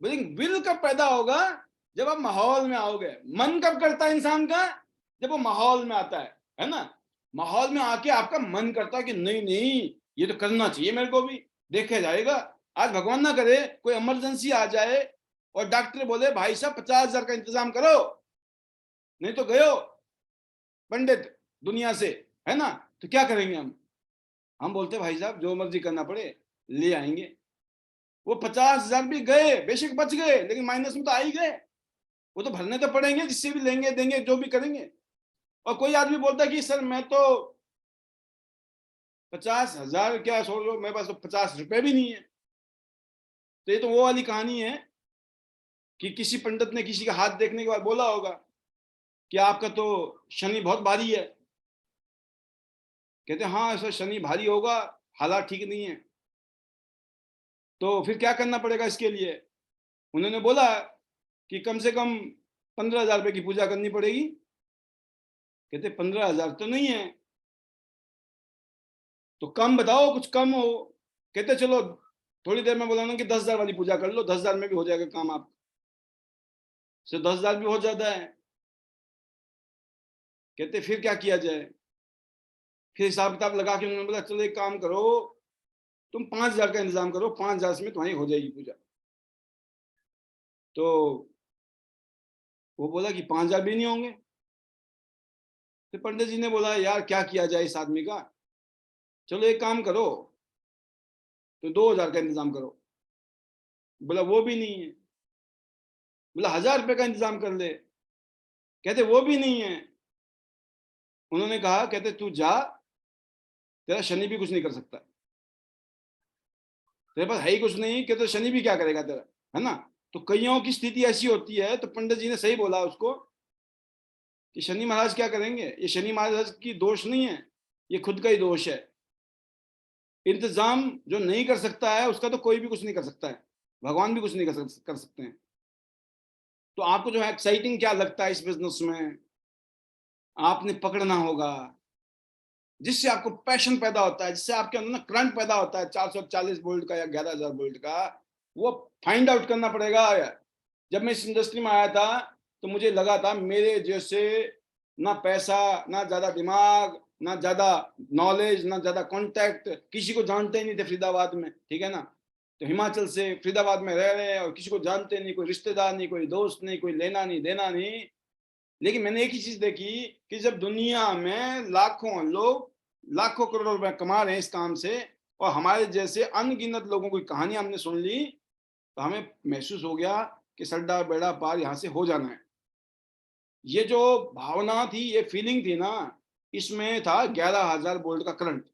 Will कब पैदा होगा, जब आप माहौल में आओगे। मन कब करता है इंसान का, जब वो माहौल में आता है ना। माहौल में आके आपका मन करता है कि नहीं नहीं ये तो करना चाहिए मेरे को भी, देखा जाएगा। आज भगवान ना करे कोई इमरजेंसी आ जाए और डॉक्टर बोले भाई साहब 50,000 का इंतजाम करो, नहीं तो गयो पंडित दुनिया से, है ना। तो क्या करेंगे हम बोलते भाई साहब जो मर्जी करना पड़े ले आएंगे। वो 50,000 भी गए, बेशक बच गए, लेकिन माइनस में तो आ ही गए, वो तो भरने तो पड़ेंगे, जिससे भी लेंगे देंगे जो भी करेंगे। और कोई आदमी बोलता है कि सर मैं तो 50,000 क्या सोच लो, मेरे पास तो 50 रुपए भी नहीं है। तो ये तो वो वाली कहानी है कि किसी पंडित ने किसी का हाथ देखने के बाद बोला होगा कि आपका तो शनि बहुत भारी है। कहते हाँ सर शनि भारी होगा, हालात ठीक नहीं है। तो फिर क्या करना पड़ेगा इसके लिए। उन्होंने बोला कि कम से कम 15,000 रुपए की पूजा करनी पड़ेगी। कहते 15,000 तो नहीं है, तो कम बताओ कुछ कम हो। कहते चलो थोड़ी देर में बोला ना कि 10,000 वाली पूजा कर लो, 10,000 में भी हो जाएगा काम आप से, 10,000 भी हो जाता है। कहते फिर क्या किया जाए। फिर हिसाब किताब लगा के उन्होंने बोला चलो एक काम करो, तुम 5,000 का इंतजाम करो, 5,000 में तुम्हारी हो जाएगी पूजा। तो वो बोला कि 5,000 भी नहीं होंगे। फिर पंडित जी ने बोला यार क्या किया जाए इस आदमी का, चलो एक काम करो तो 2,000 का इंतजाम करो। बोला वो भी नहीं है। बोला 1,000 रुपए का इंतजाम कर ले। कहते वो भी नहीं है। उन्होंने कहा कहते तू जा, तेरा शनि भी कुछ नहीं कर सकता, तेरे पास है ही कुछ नहीं, कहते शनि भी क्या करेगा तेरा, है ना। तो कईयों की स्थिति ऐसी होती है, तो पंडित जी ने सही बोला उसको कि शनि महाराज क्या करेंगे, ये शनि महाराज की दोष नहीं है, ये खुद का ही दोष है। इंतजाम जो नहीं कर सकता है उसका तो कोई भी कुछ नहीं कर सकता है, भगवान भी कुछ नहीं कर सकते हैं। तो आपको जो है एक्साइटिंग क्या लगता है इस बिजनेस में, आपने पकड़ना होगा, जिससे आपको पैशन पैदा होता है, जिससे आपके अंदर ना करंट पैदा होता है 440 वोल्ट का या 11,000 वोल्ट का, वो फाइंड आउट करना पड़ेगा। जब मैं इस इंडस्ट्री में आया था तो मुझे लगा था मेरे जैसे ना पैसा, ना ज्यादा दिमाग, ना ज्यादा नॉलेज, ना ज्यादा कॉन्टैक्ट, किसी को जानते ही नहीं थे फरीदाबाद में, ठीक है ना। तो हिमाचल से फरीदाबाद में रह रहे हैं और किसी को जानते नहीं, कोई रिश्तेदार नहीं, कोई दोस्त नहीं, कोई लेना नहीं देना नहीं। लेकिन मैंने एक ही चीज देखी कि जब दुनिया में लाखों लोग लाखों करोड़ों रुपए कमा रहे हैं इस काम से, और हमारे जैसे अनगिनत लोगों की कहानी हमने सुन ली, तो हमें महसूस हो गया कि सड्डा बेड़ा पार यहाँ से हो जाना है। ये जो भावना थी, ये फीलिंग थी ना, इसमें था 11,000 वोल्ट का करंट।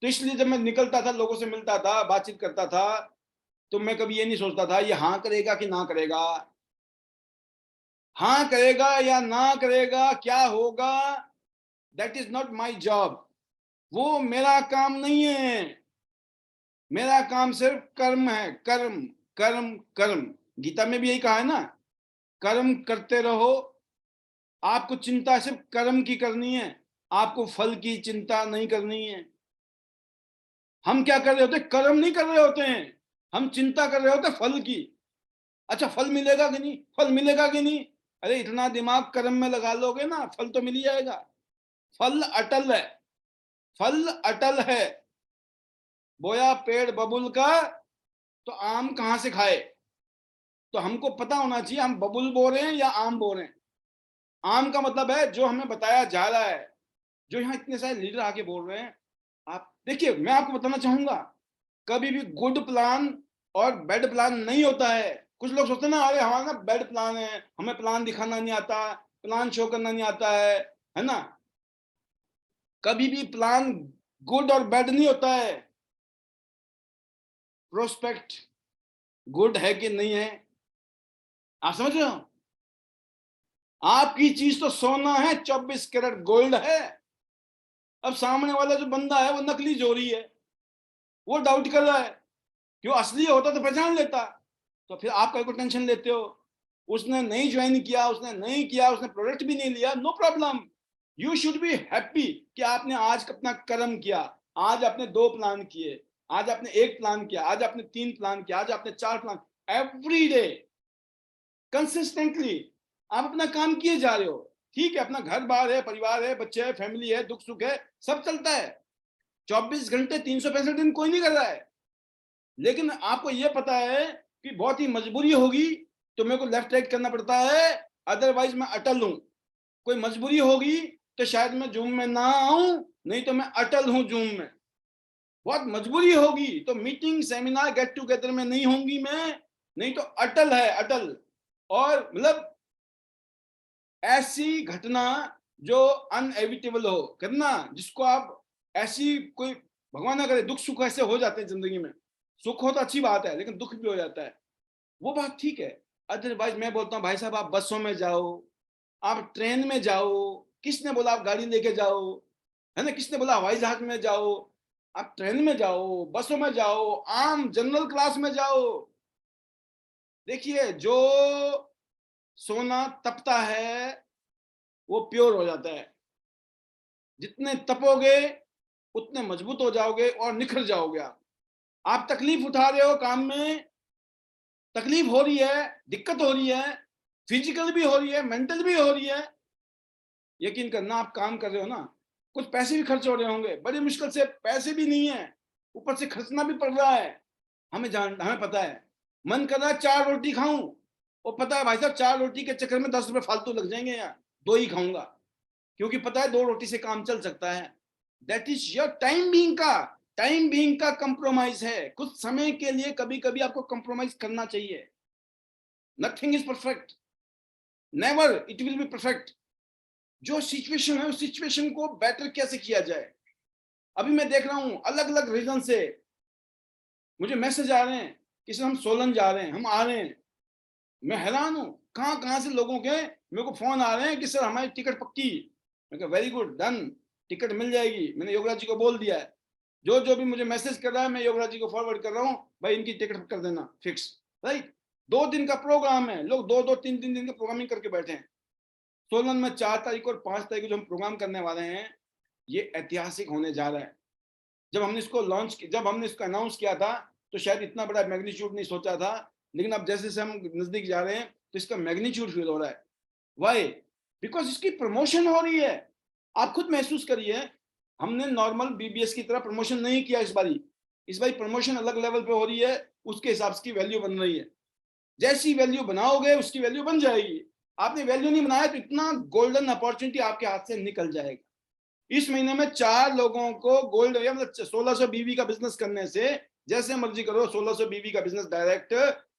तो इसलिए जब मैं निकलता था, लोगों से मिलता था, बातचीत करता था, तो मैं कभी ये नहीं सोचता था ये हाँ करेगा कि ना करेगा, हाँ करेगा या ना करेगा, क्या होगा, that is not my job. वो मेरा काम नहीं है। मेरा काम सिर्फ कर्म है, कर्म कर्म कर्म। गीता में भी यही कहा है ना, कर्म करते रहो। आपको चिंता सिर्फ कर्म की करनी है, आपको फल की चिंता नहीं करनी है। हम क्या कर रहे होते, कर्म नहीं कर रहे होते हैं, हम चिंता कर रहे होते फल की। अच्छा फल मिलेगा कि नहीं, फल मिलेगा कि नहीं। अरे इतना दिमाग कर्म में लगा लोगे ना, फल तो मिल ही जाएगा। फल अटल है, फल अटल है। बोया पेड़ बबुल का तो आम कहां से खाए? तो हमको पता होना चाहिए हम बबुल बो रहे हैं या आम बो रहे हैं। आम का मतलब है जो हमें बताया जा रहा है, जो यहाँ इतने सारे लीडर आके बोल रहे हैं। आप देखिए, मैं आपको बताना चाहूंगा, कभी भी गुड प्लान और बैड प्लान नहीं होता है। कुछ लोग सोचते हैं ना, अरे हमारा ना बैड प्लान है, हमें प्लान दिखाना नहीं आता, प्लान शो करना नहीं आता है ना। कभी भी प्लान गुड और बैड नहीं होता है। प्रोस्पेक्ट गुड है कि नहीं है, आप समझ रहे हो? आपकी चीज तो सोना है, 24 कैरेट गोल्ड है। अब सामने वाला जो बंदा है वो नकली जोड़ी है, वो डाउट कर रहा है। क्यों, असली होता तो पहचान लेता। तो फिर आप कहीं को टेंशन लेते हो? उसने नहीं ज्वाइन किया, उसने नहीं किया, उसने प्रोडक्ट भी नहीं लिया, no problem. You should be happy कि आपने आज अपना कर्म किया। आज आपने 2 प्लान किए, आज आपने 1 प्लान किया, आज आपने 3 प्लान किया, आज आपने 4 प्लान। एवरी डे कंसिस्टेंटली आप अपना काम किए जा रहे हो। ठीक है, अपना घर बार है, परिवार है, बच्चे है, फैमिली है, दुख सुख है, सब चलता है। 24 घंटे 365 दिन कोई नहीं कर रहा है। लेकिन आपको यह पता है कि बहुत ही मजबूरी होगी तो मेरे को लेफ्ट राइट करना पड़ता है, अदरवाइज मैं अटल हूं। कोई मजबूरी होगी तो शायद मैं जूम में ना आऊं, नहीं तो मैं अटल हूं जूम में। बहुत मजबूरी होगी तो मीटिंग, सेमिनार, गेट टुगेदर में नहीं होंगी मैं, नहीं तो अटल है, अटल। और मतलब ऐसी घटना जो अनएविटेबल हो, करना जिसको आप, ऐसी कोई, भगवान ना करे, दुख सुख ऐसे हो जाते हैं जिंदगी में। सुख हो तो अच्छी बात है, लेकिन दुख भी हो जाता है, वो बात ठीक है। अदरवाइज मैं बोलता हूँ भाई साहब, आप बसों में जाओ, आप ट्रेन में जाओ। किसने बोला आप गाड़ी लेके जाओ, है ना? किसने बोला हवाई जहाज में जाओ? आप ट्रेन में जाओ, बसों में जाओ, आम जनरल क्लास में जाओ। देखिए, जो सोना तपता है वो प्योर हो जाता है। जितने तपोगे उतने मजबूत हो जाओगे और निखर जाओगे। आप तकलीफ उठा रहे हो काम में, तकलीफ हो रही है, दिक्कत हो रही है, फिजिकल भी हो रही है, मेंटल भी हो रही है। यकीन करना, आप काम कर रहे हो ना, कुछ पैसे भी खर्च हो रहे होंगे, बड़ी मुश्किल से, पैसे भी नहीं है, ऊपर से खर्चना भी पड़ रहा है। हमें पता है, मन कर रहा है 4 रोटी खाऊं, और पता है भाई साहब 4 रोटी के चक्कर में 10 रुपए फालतू लग जाएंगे, यार 2 ही खाऊंगा, क्योंकि पता है 2 रोटी से काम चल सकता है। That is your time being का कंप्रोमाइज है। कुछ समय के लिए कभी कभी आपको कंप्रोमाइज करना चाहिए। Nothing is perfect, never it will be perfect. जो सिचुएशन है उस सिचुएशन को बेटर कैसे किया जाए। अभी मैं देख रहा हूं अलग अलग रीजन से मुझे मैसेज आ रहे हैं कि सर हम सोलन जा रहे हैं, हम आ रहे हैं। मैं हैरान हूं, कहां कहां से लोगों के मेरे को फोन आ रहे हैं कि सर हमारी टिकट पक्की। मैं कहा वेरी गुड, डन, टिकट मिल जाएगी। मैंने योगराज जी को बोल दिया है, जो जो भी मुझे मैसेज कर रहा है मैं योगराज जी को फॉरवर्ड कर रहा हूँ, भाई इनकी टिकट कर देना फिक्स। राइट, 2 दिन का प्रोग्राम है, लोग 2 2 3 3 दिन का प्रोग्रामिंग करके बैठे हैं। सोलन में 4 तारीख और 5 तारीख को जो हम प्रोग्राम करने वाले हैं, ये ऐतिहासिक होने जा रहा है। जब हमने इसको अनाउंस किया था तो शायद इतना बड़ा मैग्नीट्यूड नहीं सोचा था, लेकिन अब जैसे जैसे हम नजदीक जा रहे हैं तो इसका मैग्नीट्यूड फील हो रहा है। वाई? बिकॉज इसकी प्रमोशन हो रही है। आप खुद महसूस करिए, हमने नॉर्मल बीबीएस की तरह प्रमोशन नहीं किया इस बारी प्रमोशन अलग लेवल पे हो रही है, उसके हिसाब से वैल्यू बन रही है। जैसी वैल्यू बनाओगे उसकी वैल्यू बन जाएगी। आपने वैल्यू नहीं बनाया तो इतना गोल्डन अपॉर्चुनिटी आपके हाथ से निकल जाएगा। इस महीने में 4 लोगों को गोल्ड, मतलब 1600 बीवी का बिजनेस करने से, जैसे मर्जी करो 1600 बीवी का बिजनेस डायरेक्ट,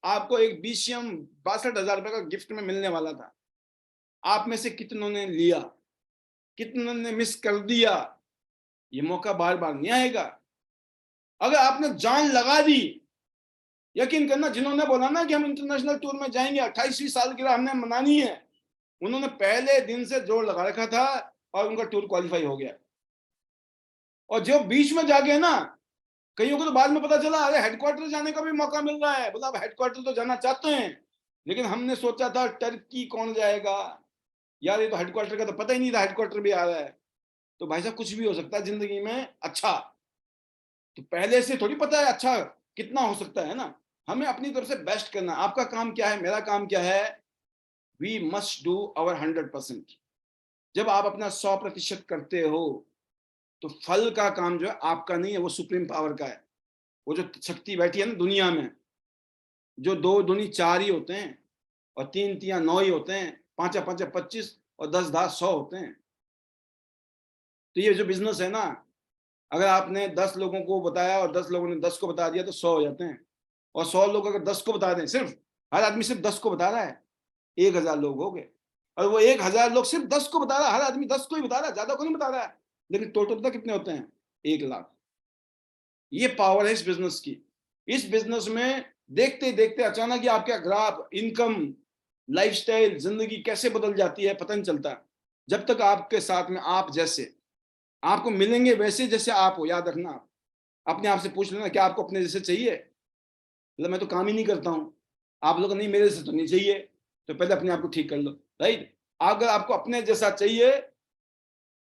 आपको एक बीसीएम 62,000 रुपए का गिफ्ट में मिलने वाला था। आप में से कितनों ने लिया, कितनों ने मिस कर दिया? ये मौका बार बार नहीं आएगा। अगर आपने जान लगा दी, यकीन करना, जिन्होंने बोला ना कि हम इंटरनेशनल टूर में जाएंगे, 28वीं सालगिरह हमने मनानी है, उन्होंने पहले दिन से जोर लगा रखा था और उनका टूर क्वालिफाई हो गया। और जो बीच में जाके ना, कईयों को तो बाद में पता चला अरे हेडक्वार्टर जाने का भी मौका मिल रहा है, बोला अब हेडक्वार्टर तो जाना चाहते हैं, लेकिन हमने सोचा था टर्की कौन जाएगा, यार ये तो हेडक्वार्टर का तो पता ही नहीं था हेडक्वार्टर भी आ रहा है। तो भाई साहब कुछ भी हो सकता है जिंदगी में। अच्छा, तो पहले से थोड़ी पता है अच्छा कितना हो सकता है ना। हमें अपनी तरफ से बेस्ट करना। आपका काम क्या है, मेरा काम क्या है? We must do our 100%। जब आप अपना 100% करते हो तो फल का काम जो है आपका नहीं है, वो सुप्रीम पावर का है। वो जो शक्ति बैठी है ना दुनिया में, जो 2 दूनी 4 ही होते हैं, और 3 तिया 9 ही होते हैं, 5 5 25 और 10 10 100 होते हैं। तो ये जो बिजनेस है ना, अगर आपने 10 लोगों को बताया और 10 लोगों ने 10 को बता दिया तो 100 हो जाते हैं। और 100 लोग अगर 10 को बता दें, सिर्फ हर आदमी सिर्फ 10 को बता रहा है, 1000 लोग हो गए। और वो 1000 लोग सिर्फ 10 को बता रहा है, हर आदमी 10 को ही बता रहा है, ज्यादा को नहीं बता रहा है, लेकिन टोटल पता कितने होते हैं? 1 लाख। ये पावर है इस बिजनेस की। इस बिजनेस में देखते देखते अचानक ही आपका ग्राफ, इनकम, लाइफस्टाइल, जिंदगी कैसे बदल जाती है पता नहीं चलता। जब तक आपके साथ में आप जैसे, आपको मिलेंगे वैसे जैसे आप हो। याद रखना, आप अपने आप से पूछ लेना, क्या आपको अपने जैसे चाहिए? मतलब मैं तो काम ही नहीं करता हूँ, आप लोग नहीं, मेरे जैसे तो नहीं चाहिए। तो पहले अपने आप को ठीक कर लो, राइट? अगर आपको अपने जैसा चाहिए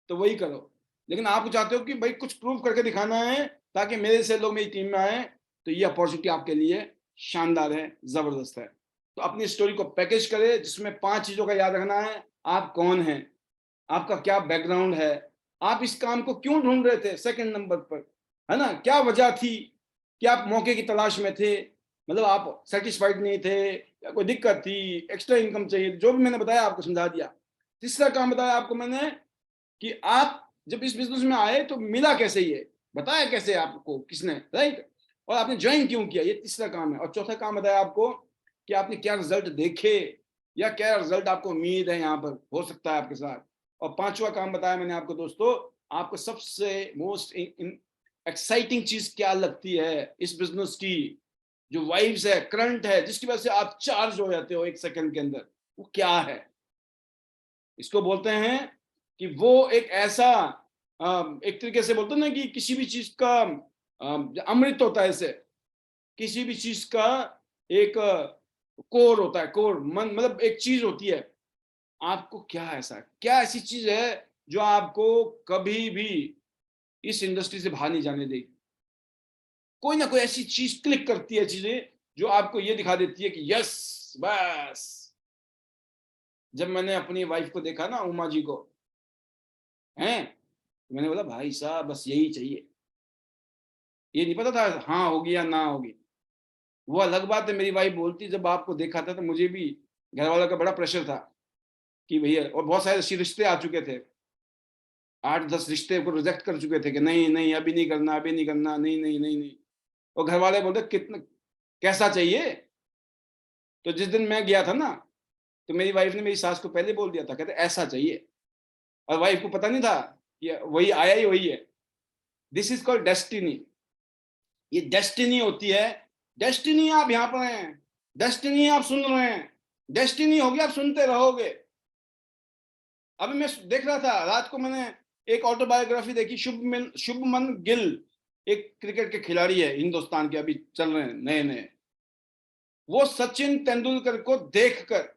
तो वही करो, लेकिन आप चाहते हो कि भाई कुछ प्रूव करके दिखाना है ताकि मेरे से लोग मेरी टीम में आए, तो ये अपॉर्चुनिटी आपके लिए शानदार है, जबरदस्त है। तो अपनी स्टोरी को पैकेज करें, जिसमें 5 चीजों का याद रखना है। आप कौन हैं, आपका क्या बैकग्राउंड है, आप इस काम को क्यों ढूंढ रहे थे सेकंड नंबर पर, है ना? क्या वजह थी कि आप मौके की तलाश में थे, मतलब आप सेटिस्फाइड नहीं थे या कोई दिक्कत थी, एक्स्ट्रा इनकम चाहिए, जो भी मैंने बताया आपको समझा दिया। तीसरा काम बताया आपको मैंने कि आप जब इस बिजनेस में आए तो मिला कैसे, ये बताया कैसे आपको, किसने, राइट? और आपने ज्वाइन क्यों किया, ये तीसरा काम है। और चौथा काम बताया आपको कि आपने क्या रिजल्ट देखे या क्या रिजल्ट आपको उम्मीद है यहाँ पर हो सकता है आपके साथ। और पांचवा काम बताया मैंने आपको दोस्तों, आपको सबसे मोस्ट एक्साइटिंग चीज क्या लगती है इस बिजनेस की, जो वाइब्स है, करंट है, जिसकी वजह से आप चार्ज हो जाते हो 1 सेकंड के अंदर, वो क्या है? इसको बोलते हैं कि वो एक ऐसा, एक तरीके से बोलते हैं ना कि किसी भी चीज का अमृत होता है, ऐसे किसी भी चीज का एक कोर होता है, कोर मन, मतलब एक चीज होती है। आपको क्या ऐसा, क्या ऐसी चीज है जो आपको कभी भी इस इंडस्ट्री से बाहर नहीं जाने देगी? कोई ना कोई ऐसी चीज क्लिक करती है, चीजें जो आपको ये दिखा देती है कि यस, बस। जब मैंने अपनी वाइफ को देखा ना, उमा जी को, हैं, तो मैंने बोला भाई साहब बस यही चाहिए। ये नहीं पता था हाँ होगी या ना होगी, वो अलग बात है। मेरी वाइफ बोलती जब आपको देखा था तो मुझे भी घर वालों का बड़ा प्रेशर था कि भैया, और बहुत सारे रिश्ते आ चुके थे, 8 10 रिश्ते को रिजेक्ट कर चुके थे कि नहीं नहीं अभी नहीं करना, अभी नहीं करना, नहीं नहीं नहीं नहीं। और घर वाले बोलते कितना, कैसा चाहिए? तो जिस दिन मैं गया था ना, तो मेरी वाइफ ने मेरी सास को पहले बोल दिया था, कहते ऐसा चाहिए। और वाइफ को पता नहीं था कि वही आया ही वही है। This is called destiny. ये डेस्टिनी होती है। डेस्टिनी आप यहाँ पर हैं, डेस्टिनी आप सुन रहे हैं, डेस्टिनी होगी आप सुनते रहोगे। अभी मैं देख रहा था रात को, मैंने एक ऑटोबायोग्राफी देखी, शुभमन गिल, एक क्रिकेट के खिलाड़ी है हिंदुस्तान के, अभी चल रहे हैं नए नए। वो सचिन तेंदुलकर को देखकर,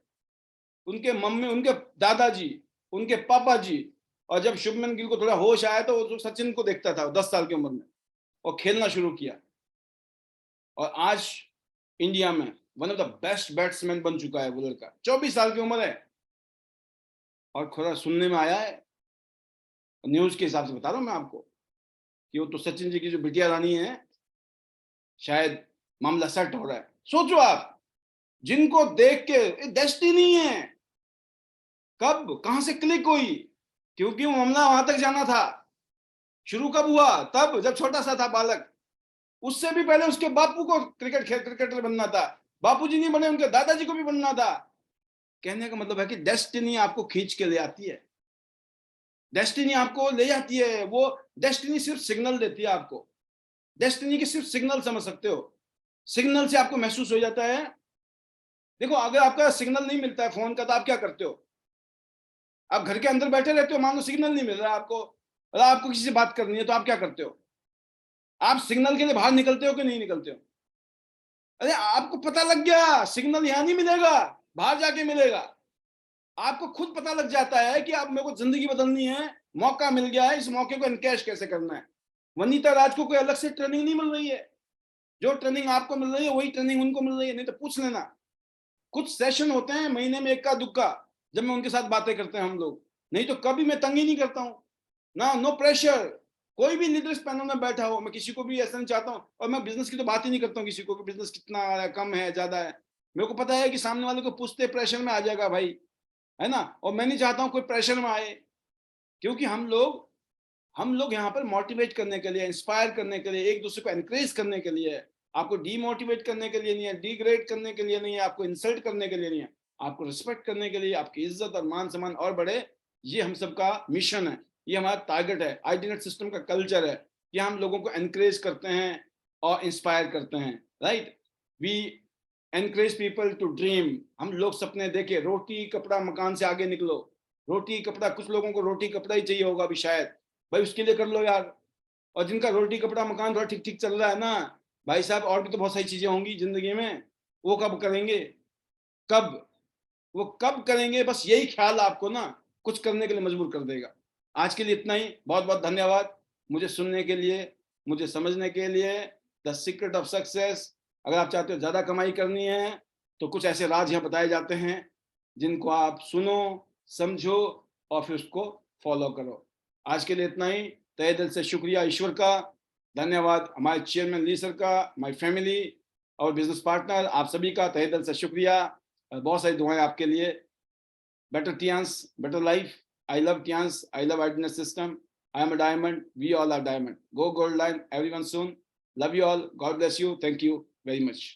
उनके मम्मी, उनके दादाजी, उनके पापा जी, और जब शुभमन गिल को थोड़ा होश आया तो वो सचिन को देखता था 10 साल की उम्र में, और खेलना शुरू किया। और आज इंडिया में one of the best batsman बन चुका है वो लड़का, 24 साल की उम्र है। और थोड़ा सुनने में आया है, न्यूज के हिसाब से बता रहा हूं मैं आपको, कि वो तो सचिन जी की जो बिटिया रानी है, शायद मामला सेट हो रहा है। सोचो आप, जिनको देख के डेस्टिनी है, कब कहां से क्लिक हुई, क्योंकि वो मामला वहां तक जाना था। शुरू कब हुआ? तब जब छोटा सा था बालक। उससे भी पहले उसके बापू को क्रिकेटर बनना था, बापूजी नहीं बने, उनके दादाजी को भी बनना था। कहने का मतलब है कि डेस्टिनी आपको खींच के ले आती है, डेस्टिनी आपको ले जाती है। वो डेस्टिनी सिर्फ सिग्नल देती है आपको, डेस्टिनी के सिर्फ सिग्नल समझ सकते हो, सिग्नल से आपको महसूस हो जाता है। देखो, अगर आपका सिग्नल नहीं मिलता है फोन का तो आप क्या करते हो? आप घर के अंदर बैठे रहते हो, मान लो सिग्नल नहीं मिल रहा है आपको, और आपको किसी से बात करनी है, तो आप क्या करते हो? आप सिग्नल के लिए बाहर निकलते हो कि नहीं निकलते हो? अरे आपको पता लग गया सिग्नल यहां नहीं मिलेगा, बाहर जाके मिलेगा। आपको खुद पता लग जाता है कि आप, मेरे को जिंदगी बदलनी है, मौका मिल गया है, इस मौके को इनकैश कैसे करना है। वनीता राज को कोई अलग से ट्रेनिंग नहीं मिल रही है, जो ट्रेनिंग आपको मिल रही है वही ट्रेनिंग उनको मिल रही है। नहीं तो पूछ लेना, कुछ सेशन होते हैं महीने में इक्का दुक्का, जब मैं उनके साथ बातें करते हैं हम लोग, नहीं तो कभी मैं तंग ही नहीं करता हूँ ना, नो प्रेशर। कोई भी लीडर्स पैनल में बैठा हो, मैं किसी को भी ऐसा नहीं चाहता हूँ, और मैं बिजनेस की तो बात ही नहीं करता हूँ किसी को कि बिजनेस कितना है, कम है, ज्यादा है। मेरे को पता है कि सामने वाले को पूछते प्रेशर में आ जाएगा भाई, है ना। और मैं नहीं चाहता हूँ कोई प्रेशर में आए, क्योंकि हम लोग यहाँ पर मोटिवेट करने के लिए, इंस्पायर करने के लिए, एक दूसरे को एनकरेज करने के लिए है। आपको डीमोटिवेट करने के लिए नहीं है, डिग्रेड करने के लिए नहीं है, आपको इंसल्ट करने के लिए नहीं है, आपको रिस्पेक्ट करने के लिए, आपकी इज्जत और मान सम्मान और बढ़े, ये हम सबका मिशन है, ये हमारा टारगेट है। आईडीनेट सिस्टम का कल्चर है कि हम लोगों को एनकरेज करते हैं और इंस्पायर करते हैं, right. We encourage people to dream. हम लोग सपने देखे, रोटी कपड़ा मकान से आगे निकलो। रोटी कपड़ा, कुछ लोगों को रोटी कपड़ा ही चाहिए होगा अभी शायद, भाई उसके लिए कर लो यार। और जिनका रोटी कपड़ा मकान थोड़ा ठीक ठीक चल रहा है ना भाई साहब, और भी तो बहुत सारी चीजें होंगी जिंदगी में, वो कब करेंगे? कब? वो कब करेंगे? बस यही ख्याल आपको ना कुछ करने के लिए मजबूर कर देगा। आज के लिए इतना ही, बहुत बहुत धन्यवाद मुझे सुनने के लिए, मुझे समझने के लिए। द सीक्रेट ऑफ सक्सेस, अगर आप चाहते हो ज्यादा कमाई करनी है तो कुछ ऐसे राज यहाँ बताए जाते हैं जिनको आप सुनो, समझो और फिर उसको फॉलो करो। आज के लिए इतना ही, तहे दिल से शुक्रिया ईश्वर का, धन्यवाद हमारे चेयरमैन ली सर का, माय फैमिली और बिजनेस पार्टनर, आप सभी का तहे दिल से शुक्रिया। बहुत सारी दुआएं आपके लिए। Better Tiens, better life. I love Tiens, I love आइडनेस system. I am a diamond, we all are diamond. Go gold line, everyone soon. Love you all, God bless you, thank you very much.